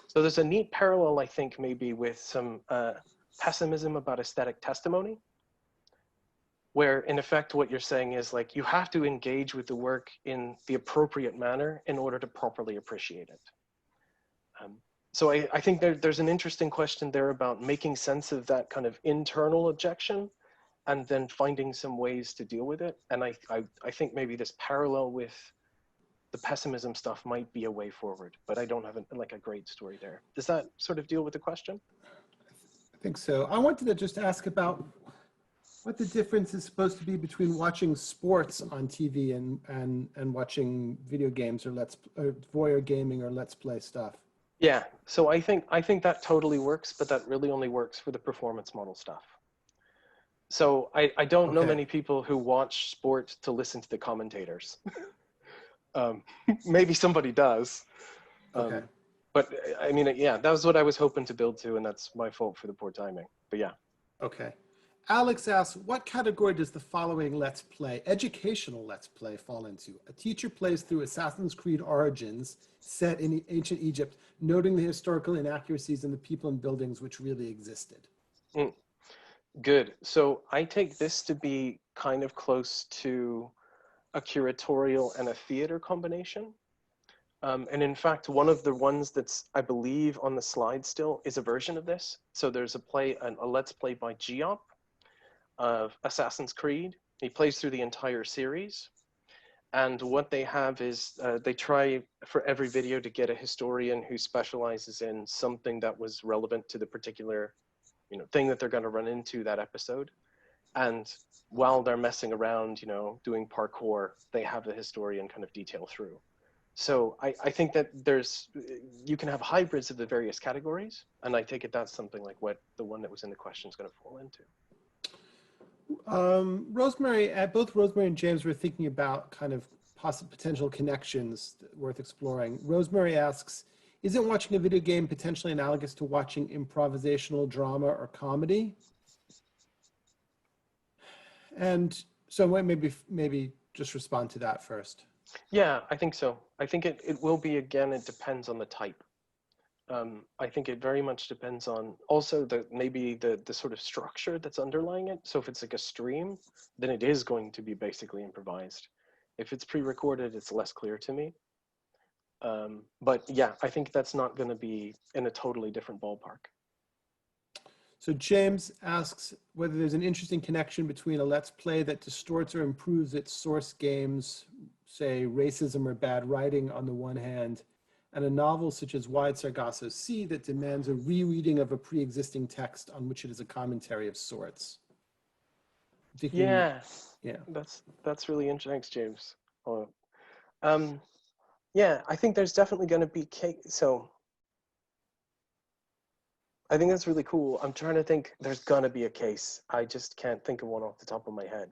So there's a neat parallel, I think, maybe with some pessimism about aesthetic testimony, where in effect what you're saying is like, you have to engage with the work in the appropriate manner in order to properly appreciate it. So I think there's an interesting question there about making sense of that kind of internal objection and then finding some ways to deal with it. And I think maybe this parallel with the pessimism stuff might be a way forward, but I don't have like a great story there. Does that sort of deal with the question? I think so. I wanted to just ask about what the difference is supposed to be between watching sports on TV and watching video games or voyeur gaming or let's play stuff. Yeah, so I think that totally works, but that really only works for the performance model stuff. So I don't know many people who watch sport to listen to the commentators. Maybe somebody does. Okay. But I mean, yeah, that was what I was hoping to build to, and that's my fault for the poor timing. But yeah. Okay. Alex asks, what category does the following let's play, educational let's play, fall into? A teacher plays through Assassin's Creed Origins set in ancient Egypt, noting the historical inaccuracies in the people and buildings which really existed. Good. So I take this to be kind of close to a curatorial and a theater combination. And in fact, one of the ones that's, I believe, on the slide still is a version of this. So there's a let's play by Geop of Assassin's Creed. He plays through the entire series. And what they have is they try for every video to get a historian who specializes in something that was relevant to the particular thing that they're going to run into that episode. And while they're messing around, doing parkour, they have the historian kind of detail through. So I think that you can have hybrids of the various categories. And I take it that's something like what the one that was in the question is going to fall into. Rosemary, both Rosemary and James were thinking about kind of potential connections worth exploring. Rosemary asks, isn't watching a video game potentially analogous to watching improvisational drama or comedy? And so maybe just respond to that first. Yeah, I think so. I think it will be, again, it depends on the type. I think it very much depends on also maybe the sort of structure that's underlying it. So if it's like a stream, then it is going to be basically improvised. If it's pre-recorded, it's less clear to me. But yeah, I think that's not going to be in a totally different ballpark. So James asks whether there's an interesting connection between a let's play that distorts or improves its source games, say racism or bad writing on the one hand, and a novel such as Wide Sargasso Sea that demands a rereading of a pre-existing text on which it is a commentary of sorts. Yeah, that's really interesting. Thanks, James. Yeah, I think there's definitely going to be so I think that's really cool. I'm trying to think, there's going to be a case. I just can't think of one off the top of my head.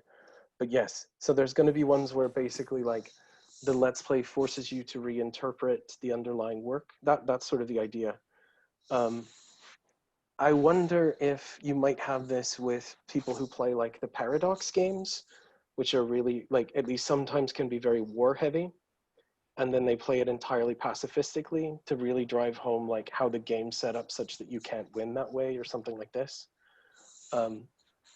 But yes, so there's going to be ones where basically like the let's play forces you to reinterpret the underlying work. That's sort of the idea. I wonder if you might have this with people who play like the Paradox games, which are really like, at least sometimes can be very war heavy. And then they play it entirely pacifistically to really drive home like how the game's set up such that you can't win that way or something like this.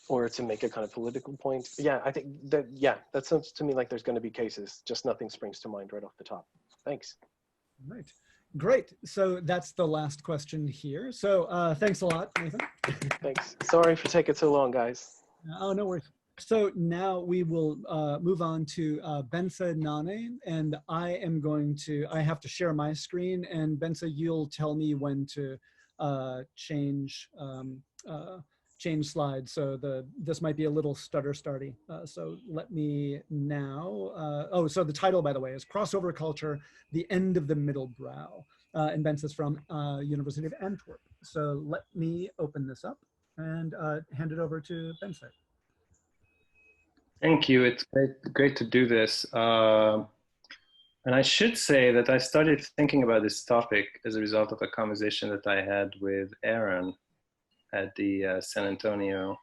Or to make a kind of political point. Yeah, I think that sounds to me like there's going to be cases, just nothing springs to mind right off the top. Thanks. Right. Great. So that's the last question here. So thanks a lot, Nathan. Thanks. Sorry for taking so long, guys. Oh, no worries. So now we will move on to Bence Nanay, and I have to share my screen, and Bence, you'll tell me when to change slides. So this might be a little stutter-starty. So let me now, so the title, by the way, is Crossover Culture, The End of the Middlebrow. And Bence is from University of Antwerp. So let me open this up and hand it over to Bence. Thank you. It's great to do this. And I should say that I started thinking about this topic as a result of a conversation that I had with Aaron at the San Antonio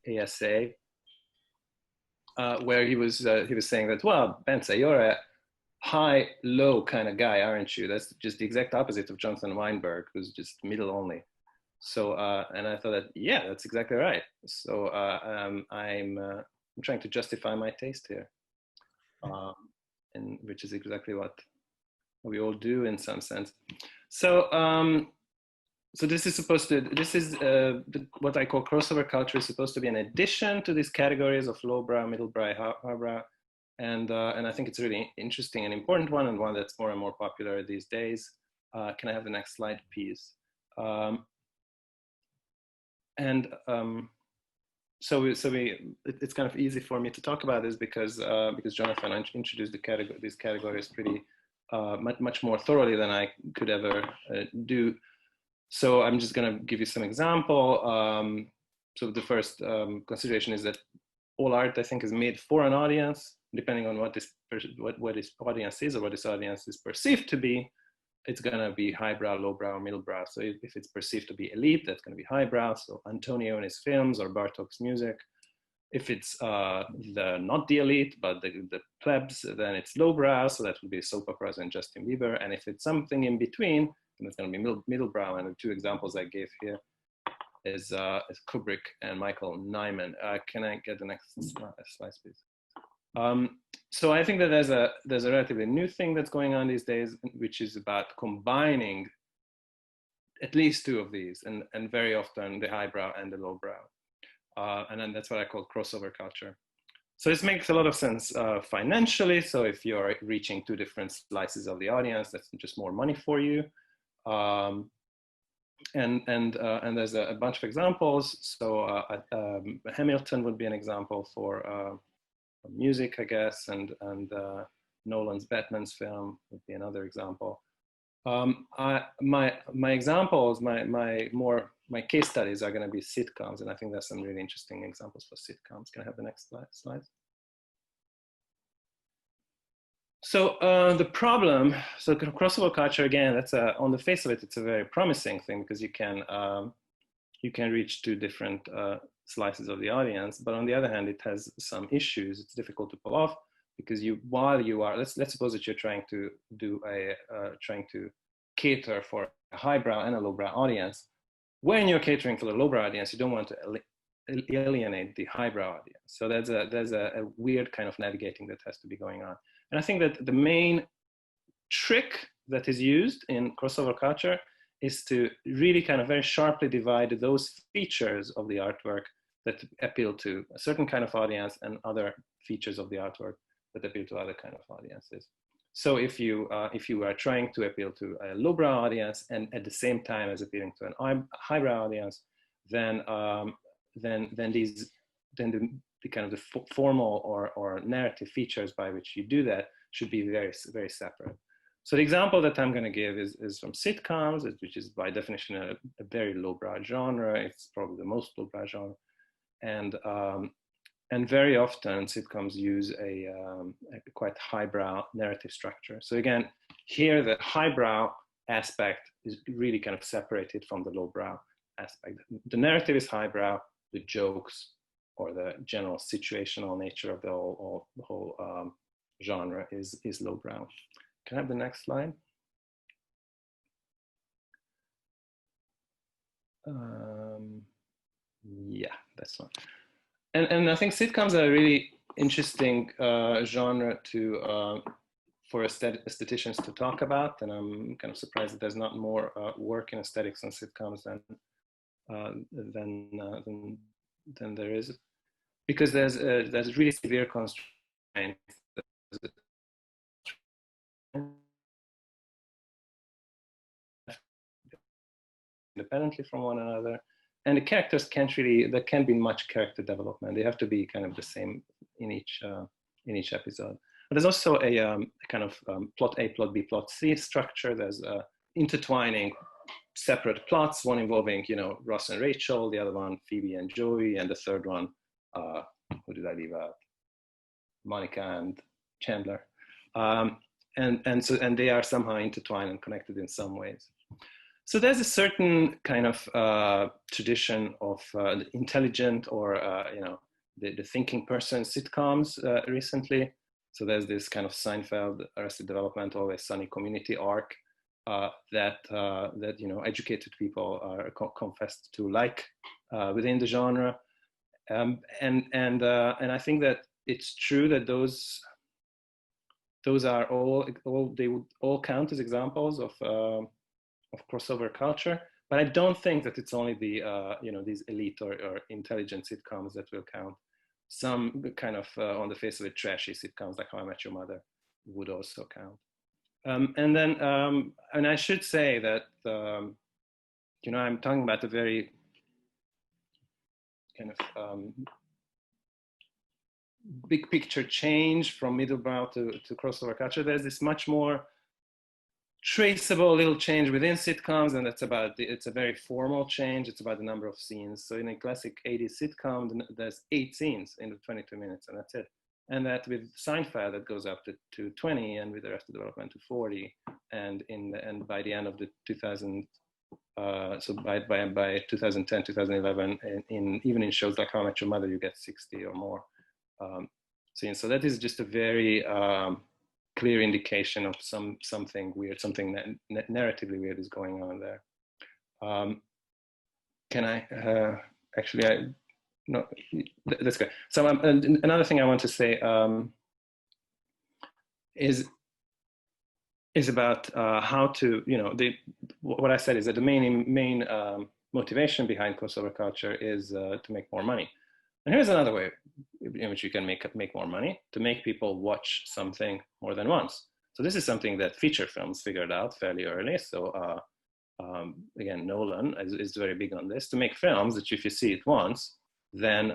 ASA, where he was saying that, well, Bence, you're a high-low kind of guy, aren't you? That's just the exact opposite of Jonathan Weinberg, who's just middle only. So, and I thought that, yeah, that's exactly right. So I'm trying to justify my taste here, and which is exactly what we all do in some sense. So, so this is what I call crossover culture is supposed to be an addition to these categories of lowbrow, middlebrow, highbrow. And I think it's a really interesting and important one, and one that's more and more popular these days. Can I have the next slide, please? So it's kind of easy for me to talk about this because Jonathan introduced these categories pretty much more thoroughly than I could ever do. So I'm just going to give you some example. So the first consideration is that all art, I think, is made for an audience, depending on what this audience is or what this audience is perceived to be. It's going to be highbrow, lowbrow, or middlebrow. So if it's perceived to be elite, that's going to be highbrow. So Antonio in his films or Bartok's music. If it's not the elite, but the plebs, then it's lowbrow. So that would be soap operas and Justin Bieber. And if it's something in between, then it's going to be middlebrow. And the two examples I gave here is Kubrick and Michael Nyman. Can I get the next slide, please? So I think that there's a relatively new thing that's going on these days, which is about combining at least two of these, and very often the highbrow and the lowbrow. And then that's what I call crossover culture. So this makes a lot of sense financially. So if you're reaching two different slices of the audience, that's just more money for you. And there's a bunch of examples. So Hamilton would be an example for music, I guess, and Nolan's Batman's film would be another example. My examples, my case studies are going to be sitcoms, and I think there's some really interesting examples for sitcoms. Can I have the next slide? So the problem, so crossover culture, again, that's on the face of it, it's a very promising thing because you can reach two different slices of the audience, but on the other hand, it has some issues. It's difficult to pull off because while you are, let's suppose that you're trying to cater for a highbrow and a lowbrow audience. When you're catering for the lowbrow audience, you don't want to alienate the highbrow audience. So there's a weird kind of navigating that has to be going on. And I think that the main trick that is used in crossover culture is to really kind of very sharply divide those features of the artwork that appeal to a certain kind of audience and other features of the artwork that appeal to other kind of audiences. So if you are trying to appeal to a lowbrow audience and at the same time as appealing to an highbrow audience, then the kind of the formal or narrative features by which you do that should be very, very separate. So the example that I'm going to give is from sitcoms, which is by definition a very lowbrow genre. It's probably the most lowbrow genre, and very often sitcoms use a quite highbrow narrative structure. So again, here the highbrow aspect is really kind of separated from the lowbrow aspect. The narrative is highbrow, the jokes or the general situational nature of the whole genre is lowbrow. Can I have the next slide? Yeah, that's one. And I think sitcoms are a really interesting genre for aestheticians to talk about. And I'm kind of surprised that there's not more work in aesthetics on sitcoms than there is, because there's really severe constraints. Independently from one another, and the characters there can't be much character development. They have to be kind of the same in each episode. But there's also a kind of plot A, plot B, plot C structure. There's intertwining separate plots, one involving, Ross and Rachel, the other one Phoebe and Joey, and the third one, who did I leave out? Monica and Chandler. And they are somehow intertwined and connected in some ways. So there's a certain kind of tradition of intelligent or the thinking person sitcoms recently. So there's this kind of Seinfeld, Arrested Development, Always Sunny community arc that educated people are confessed to like within the genre, and I think that it's true that those are they would all count as examples of crossover culture, but I don't think that it's only the these elite or intelligent sitcoms that will count. some kind of on the face of it trashy sitcoms like How I Met Your Mother would also count. And then, and I should say that, you know, I'm talking about a very kind of big picture change from Middlebrow to crossover culture. There's this much more traceable little change within sitcoms, and that's about it's a very formal change. It's about the number of scenes. So in a classic 80s sitcom, there's 8 scenes in the 22 minutes, and that's it. And that with Seinfeld, that goes up to 20, and with the Arrested Development to 40. And by the end of the 2000, so by 2010, 2011, even in shows like How I Met Your Mother, you get 60 or more scenes. So that is just a very clear indication of something weird, something that narratively weird is going on there. Can I actually? No, that's good. So another thing I want to say is about how to, you know, what I said is that the main motivation behind crossover culture is to make more money. And here's another way in which you can make more money: to make people watch something more than once. So this is something that feature films figured out fairly early. So again, Nolan is very big on this, to make films that if you see it once, then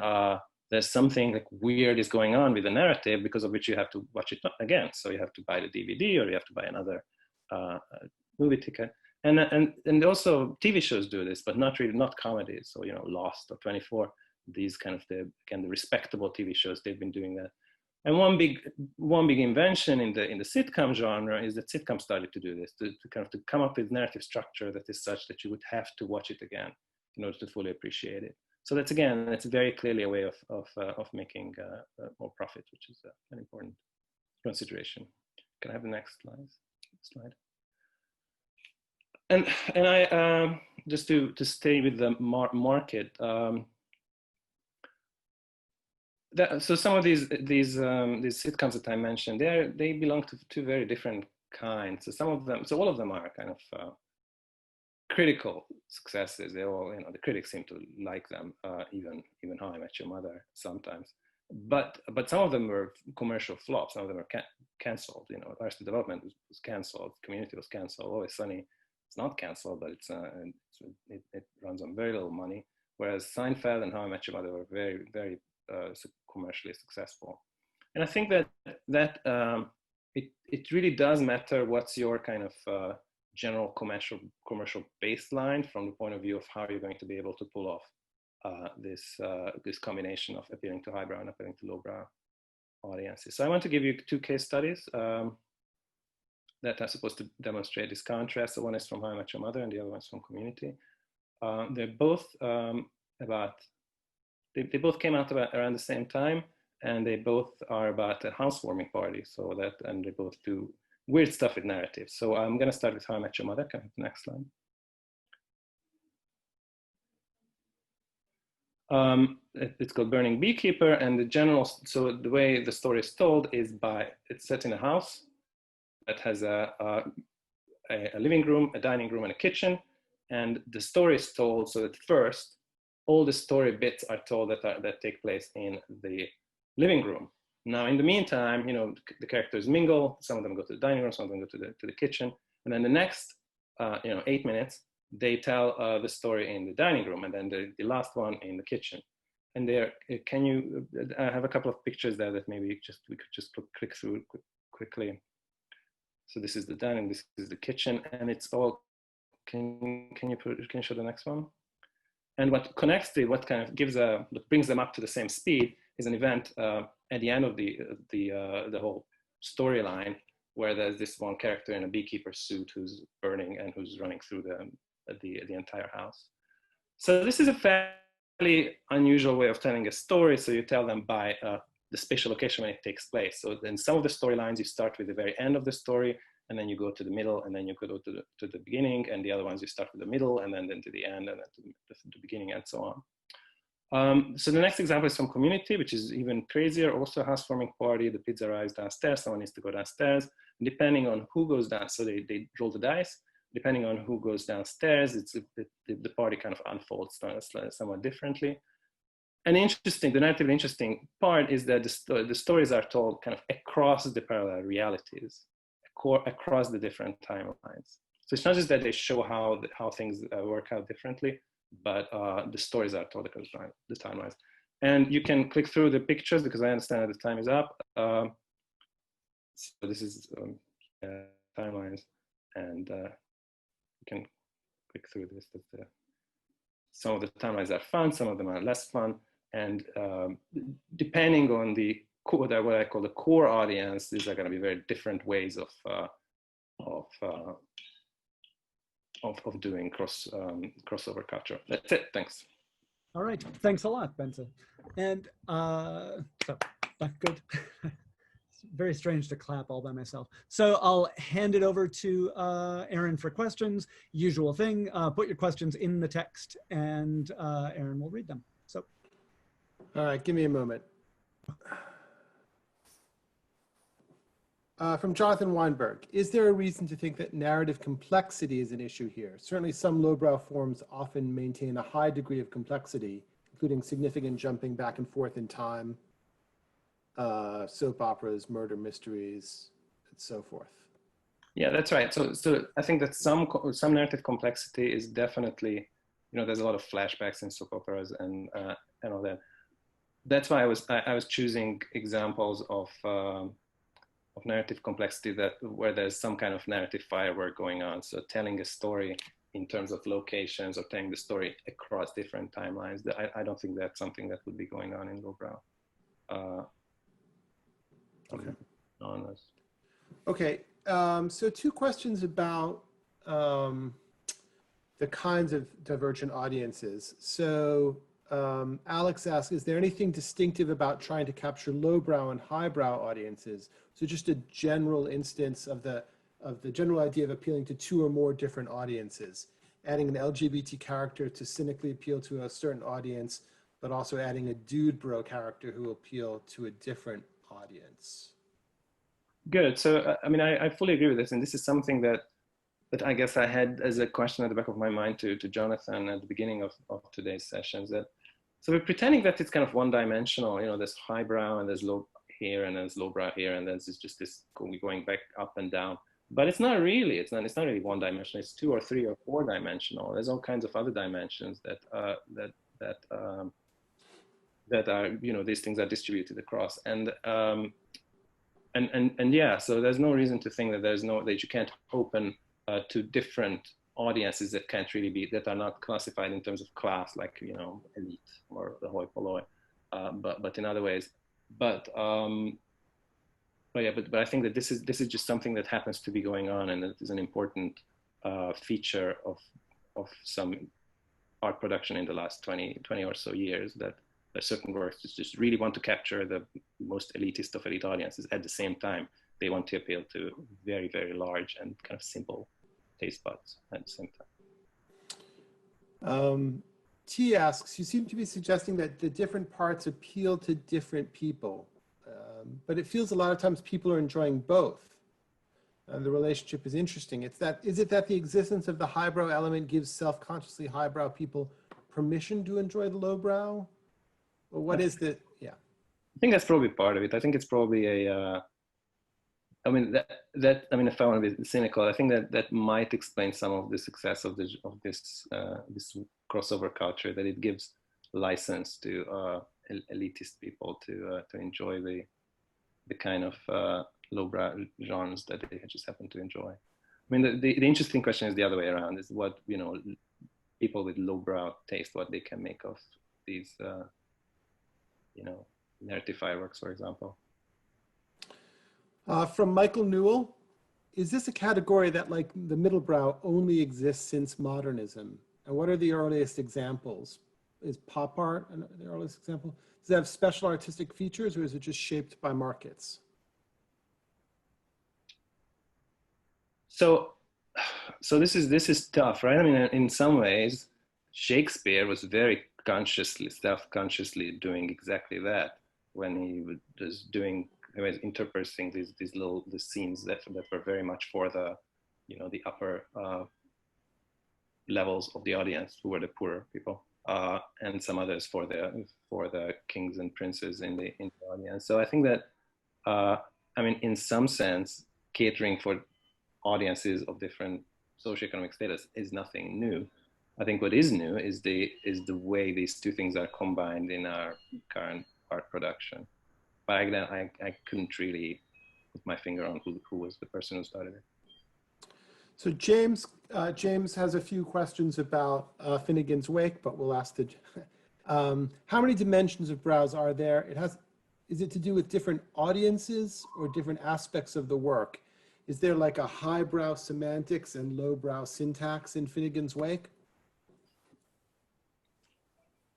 there's something like weird is going on with the narrative, because of which you have to watch it again. So you have to buy the DVD, or you have to buy another movie ticket. And also TV shows do this, but not comedies. So, you know, Lost or 24, these kind of the respectable TV shows, they've been doing that. And one big invention in the sitcom genre is that sitcoms started to do this, to come up with narrative structure that is such that you would have to watch it again in order to fully appreciate it. So that's very clearly a way of making more profit, which is an important consideration. Can I have the next slide? And I just to stay with the market. So some of these sitcoms that I mentioned, they belong to two very different kinds. So all of them are kind of critical successes. They all, you know, the critics seem to like them, even How I Met Your Mother sometimes. But some of them were commercial flops. Some of them were cancelled. You know, Arrested Development was cancelled. Community was cancelled. Always Sunny, it's not cancelled, but it runs on very little money. Whereas Seinfeld and How I Met Your Mother were very, very commercially successful. And I think that it really does matter what's your kind of general commercial baseline from the point of view of how you're going to be able to pull off this combination of appealing to highbrow and appealing to lowbrow audiences. So I want to give you 2 case studies that are supposed to demonstrate this contrast. So one is from How I Met Your Mother, and the other one is from Community. They're both they both came out around the same time, and they both are about a housewarming party. And they both do weird stuff with narrative. So I'm going to start with How I Met Your Mother. Can I have the next slide? It's called Burning Beekeeper, and so the way the story is told is it's set in a house that has a living room, a dining room, and a kitchen. And the story is told so that first, all the story bits are told that take place in the living room. Now, in the meantime, you know, the characters mingle. Some of them go to the dining room, some of them go to the kitchen, and then the next, 8 minutes, they tell the story in the dining room, and then the last one in the kitchen. And there, I have a couple of pictures there that maybe we could just click through quickly. So this is the dining, this is the kitchen, and it's all. Can you show the next one? And what brings them up to the same speed is an event at the end of the whole storyline, where there's this one character in a beekeeper suit who's burning and who's running through the entire house. So this is a fairly unusual way of telling a story. So you tell them by the spatial location when it takes place. So in some of the storylines, you start with the very end of the story, and then you go to the middle, and then you go to the beginning, and the other ones you start with the middle, and then to the end, and then to the beginning, and so on. So the next example is from Community, which is even crazier. Also a housewarming party. The kids arrives downstairs. Someone needs to go downstairs. And depending on who goes down, so they roll the dice. Depending on who goes downstairs, the party kind of unfolds somewhat differently. the narratively interesting part is that the stories are told kind of across the parallel realities, across the different timelines. So it's not just that they show how things work out differently, but the stories are told across the timelines. And you can click through the pictures because I understand that the time is up. So this is timelines, and you can click through this. Some of the timelines are fun, some of them are less fun. And depending on what I call the core audience, these are going to be very different ways of doing crossover culture. That's it. Thanks. All right. Thanks a lot, Bence. And so that's good. It's very strange to clap all by myself. So I'll hand it over to Aaron for questions. Usual thing, put your questions in the text and Aaron will read them. So. All right, give me a moment. From Jonathan Weinberg, is there a reason to think that narrative complexity is an issue here? Certainly some lowbrow forms often maintain a high degree of complexity, including significant jumping back and forth in time, soap operas, murder mysteries, and so forth. Yeah, that's right. So I think that some narrative complexity is definitely, there's a lot of flashbacks in soap operas and all that. That's why I was choosing examples of narrative complexity where there's some kind of narrative firework going on. So telling a story in terms of locations or telling the story across different timelines. I don't think that's something that would be going on in lowbrow. Okay. Honest. Okay. So two questions about the kinds of divergent audiences. So Alex asks, is there anything distinctive about trying to capture lowbrow and highbrow audiences? So just a general instance of the general idea of appealing to two or more different audiences, adding an LGBT character to cynically appeal to a certain audience, but also adding a dude bro character who will appeal to a different audience. Good. So, I mean, I fully agree with this. And this is something that I guess I had as a question at the back of my mind to Jonathan at the beginning of today's sessions. So we're pretending that it's kind of one-dimensional. There's highbrow and there's low here and there's lowbrow here, and then there's just this going back up and down. But it's not really. It's not really one-dimensional. It's 2 or 3 or 4-dimensional. There's all kinds of other dimensions that are these things are distributed across. And yeah, so there's no reason to think that you can't open to different audiences that are not classified in terms of class, like elite or the hoi polloi, but in other ways. But I think that this is just something that happens to be going on, and it is an important feature of some art production in the last 20 or so years, that certain works just really want to capture the most elitist of elite audiences. At the same time, they want to appeal to very, very large and kind of simple taste buds at the same time. T asks, you seem to be suggesting that the different parts appeal to different people, but it feels a lot of times people are enjoying both. The relationship is interesting. Is it that the existence of the highbrow element gives self-consciously highbrow people permission to enjoy the lowbrow? Or what is the, yeah. I think that's probably part of it. I think it's probably if I want to be cynical, I think that might explain some of the success of this crossover culture, that it gives license to elitist people to enjoy the kind of lowbrow genres that they just happen to enjoy. I mean, the interesting question is the other way around: is what people with lowbrow taste, what they can make of these narrative fireworks, for example. From Michael Newell, is this a category that, like the Middlebrow, only exists since modernism? And what are the earliest examples? Is pop art the earliest example? Does it have special artistic features, or is it just shaped by markets? So this is tough, right? I mean, in some ways, Shakespeare was very self-consciously doing exactly that when he was interpreting these scenes that were very much for the the upper levels of the audience, who were the poorer people. and some others for the kings and princes in the audience. So I think that I mean, in some sense, catering for audiences of different socioeconomic status is nothing new. I think what is new is the way these two things are combined in our current art production. But again, I couldn't really put my finger on who was the person who started it. So James has a few questions about Finnegan's Wake, but we'll ask the, how many dimensions of brows are there? Is it to do with different audiences or different aspects of the work? Is there like a highbrow semantics and lowbrow syntax in Finnegan's Wake?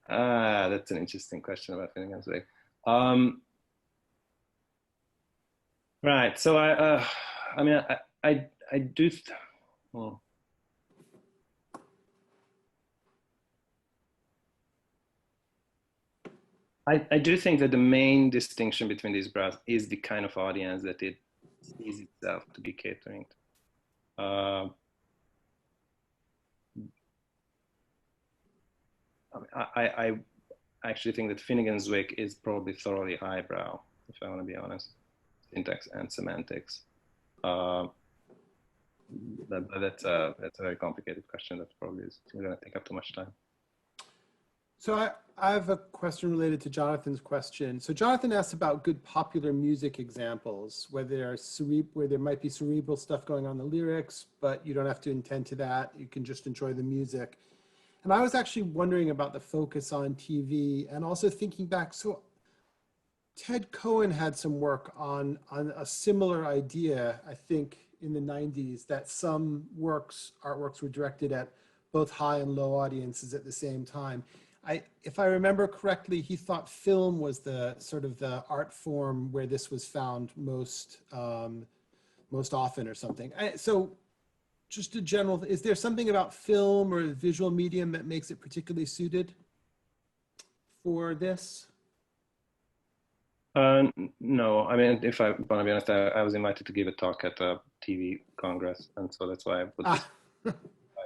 That's an interesting question about Finnegan's Wake. Right. So I mean, I do. Well, I do think that the main distinction between these brows is the kind of audience that it sees itself to be catering to. I actually think that Finnegan's Wake is probably thoroughly highbrow, if I want to be honest, syntax and semantics. That's a very complicated question that probably is going to take up too much time. So I have a question related to Jonathan's question. So Jonathan asked about good popular music examples, where there might be cerebral stuff going on in the lyrics, but you don't have to intend to that. You can just enjoy the music. And I was actually wondering about the focus on TV and also thinking back. So Ted Cohen had some work on a similar idea, I think, in the 90s, that some artworks were directed at both high and low audiences at the same time. If I remember correctly, he thought film was the sort of the art form where this was found most often or something. So just a general, is there something about film or visual medium that makes it particularly suited for this? No, I mean, if I want to be honest, I was invited to give a talk at a TV Congress, and so that's why I put this,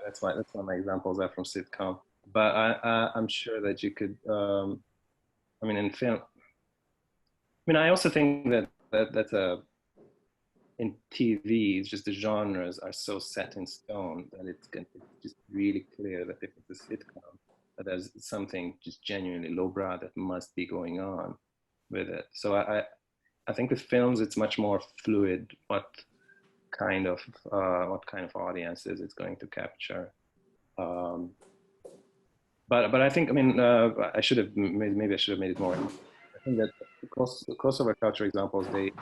that's why my examples are from sitcom. But I'm sure that you could, I mean, in film, I mean, I also think that in TV, it's just the genres are so set in stone that it's just really clear that if it's a sitcom, that there's something just genuinely lowbrow that must be going on with it. So I think with films, it's much more fluid what kind of audiences it's going to capture. But I think, I mean, I should have maybe I should have made it more. I think that the crossover culture examples, they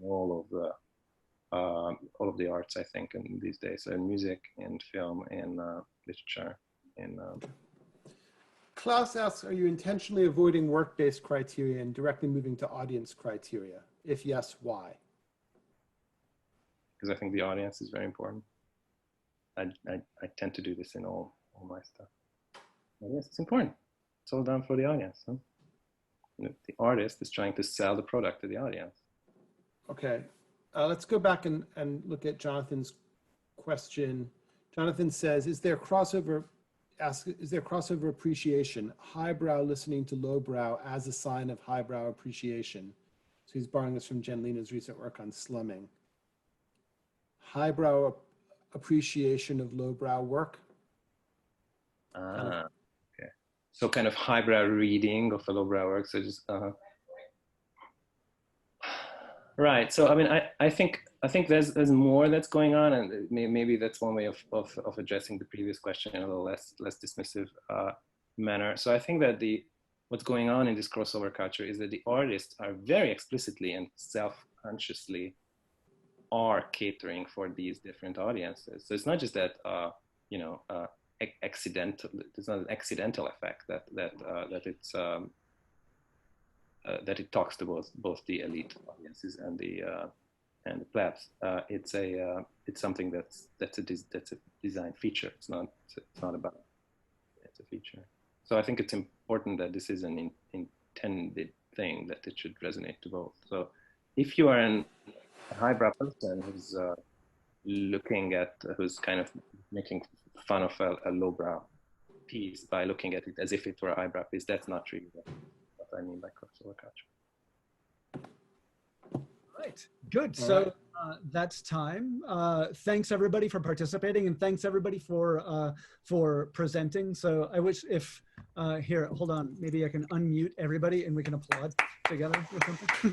all of the arts, I think, in these days, in music, in film, in literature, in. Klaus asks, are you intentionally avoiding work-based criteria and directly moving to audience criteria? If yes, why? Because I think the audience is very important. I tend to do this in all my stuff. Yes, it's important. It's all done for the audience. Huh? The artist is trying to sell the product to the audience. Okay, let's go back and look at Jonathan's question. Jonathan says, is there crossover appreciation, highbrow listening to lowbrow as a sign of highbrow appreciation? So he's borrowing this from Jen Lina's recent work on slumming. Highbrow appreciation of lowbrow work? Okay. So kind of highbrow reading of a lowbrow work. So just right. So I mean, I think there's more that's going on, and maybe that's one way of addressing the previous question in a little less dismissive manner. So I think that what's going on in this crossover culture is that the artists are very explicitly and self-consciously are catering for these different audiences. So it's not just that accidental. It's not an accidental effect that it's that it talks to both the elite audiences and the plebs. It's something that's a design feature. It's not about. It's a feature. So I think it's important that this is an intended thing, that it should resonate to both. So if you are a highbrow person who's who's kind of making fun of a lowbrow piece by looking at it as if it were an eyebrow piece. That's not really what I mean by crossover culture. Right, good. So that's time. Thanks everybody for participating, and thanks everybody for presenting. So I wish if here, hold on, maybe I can unmute everybody and we can applaud together or something.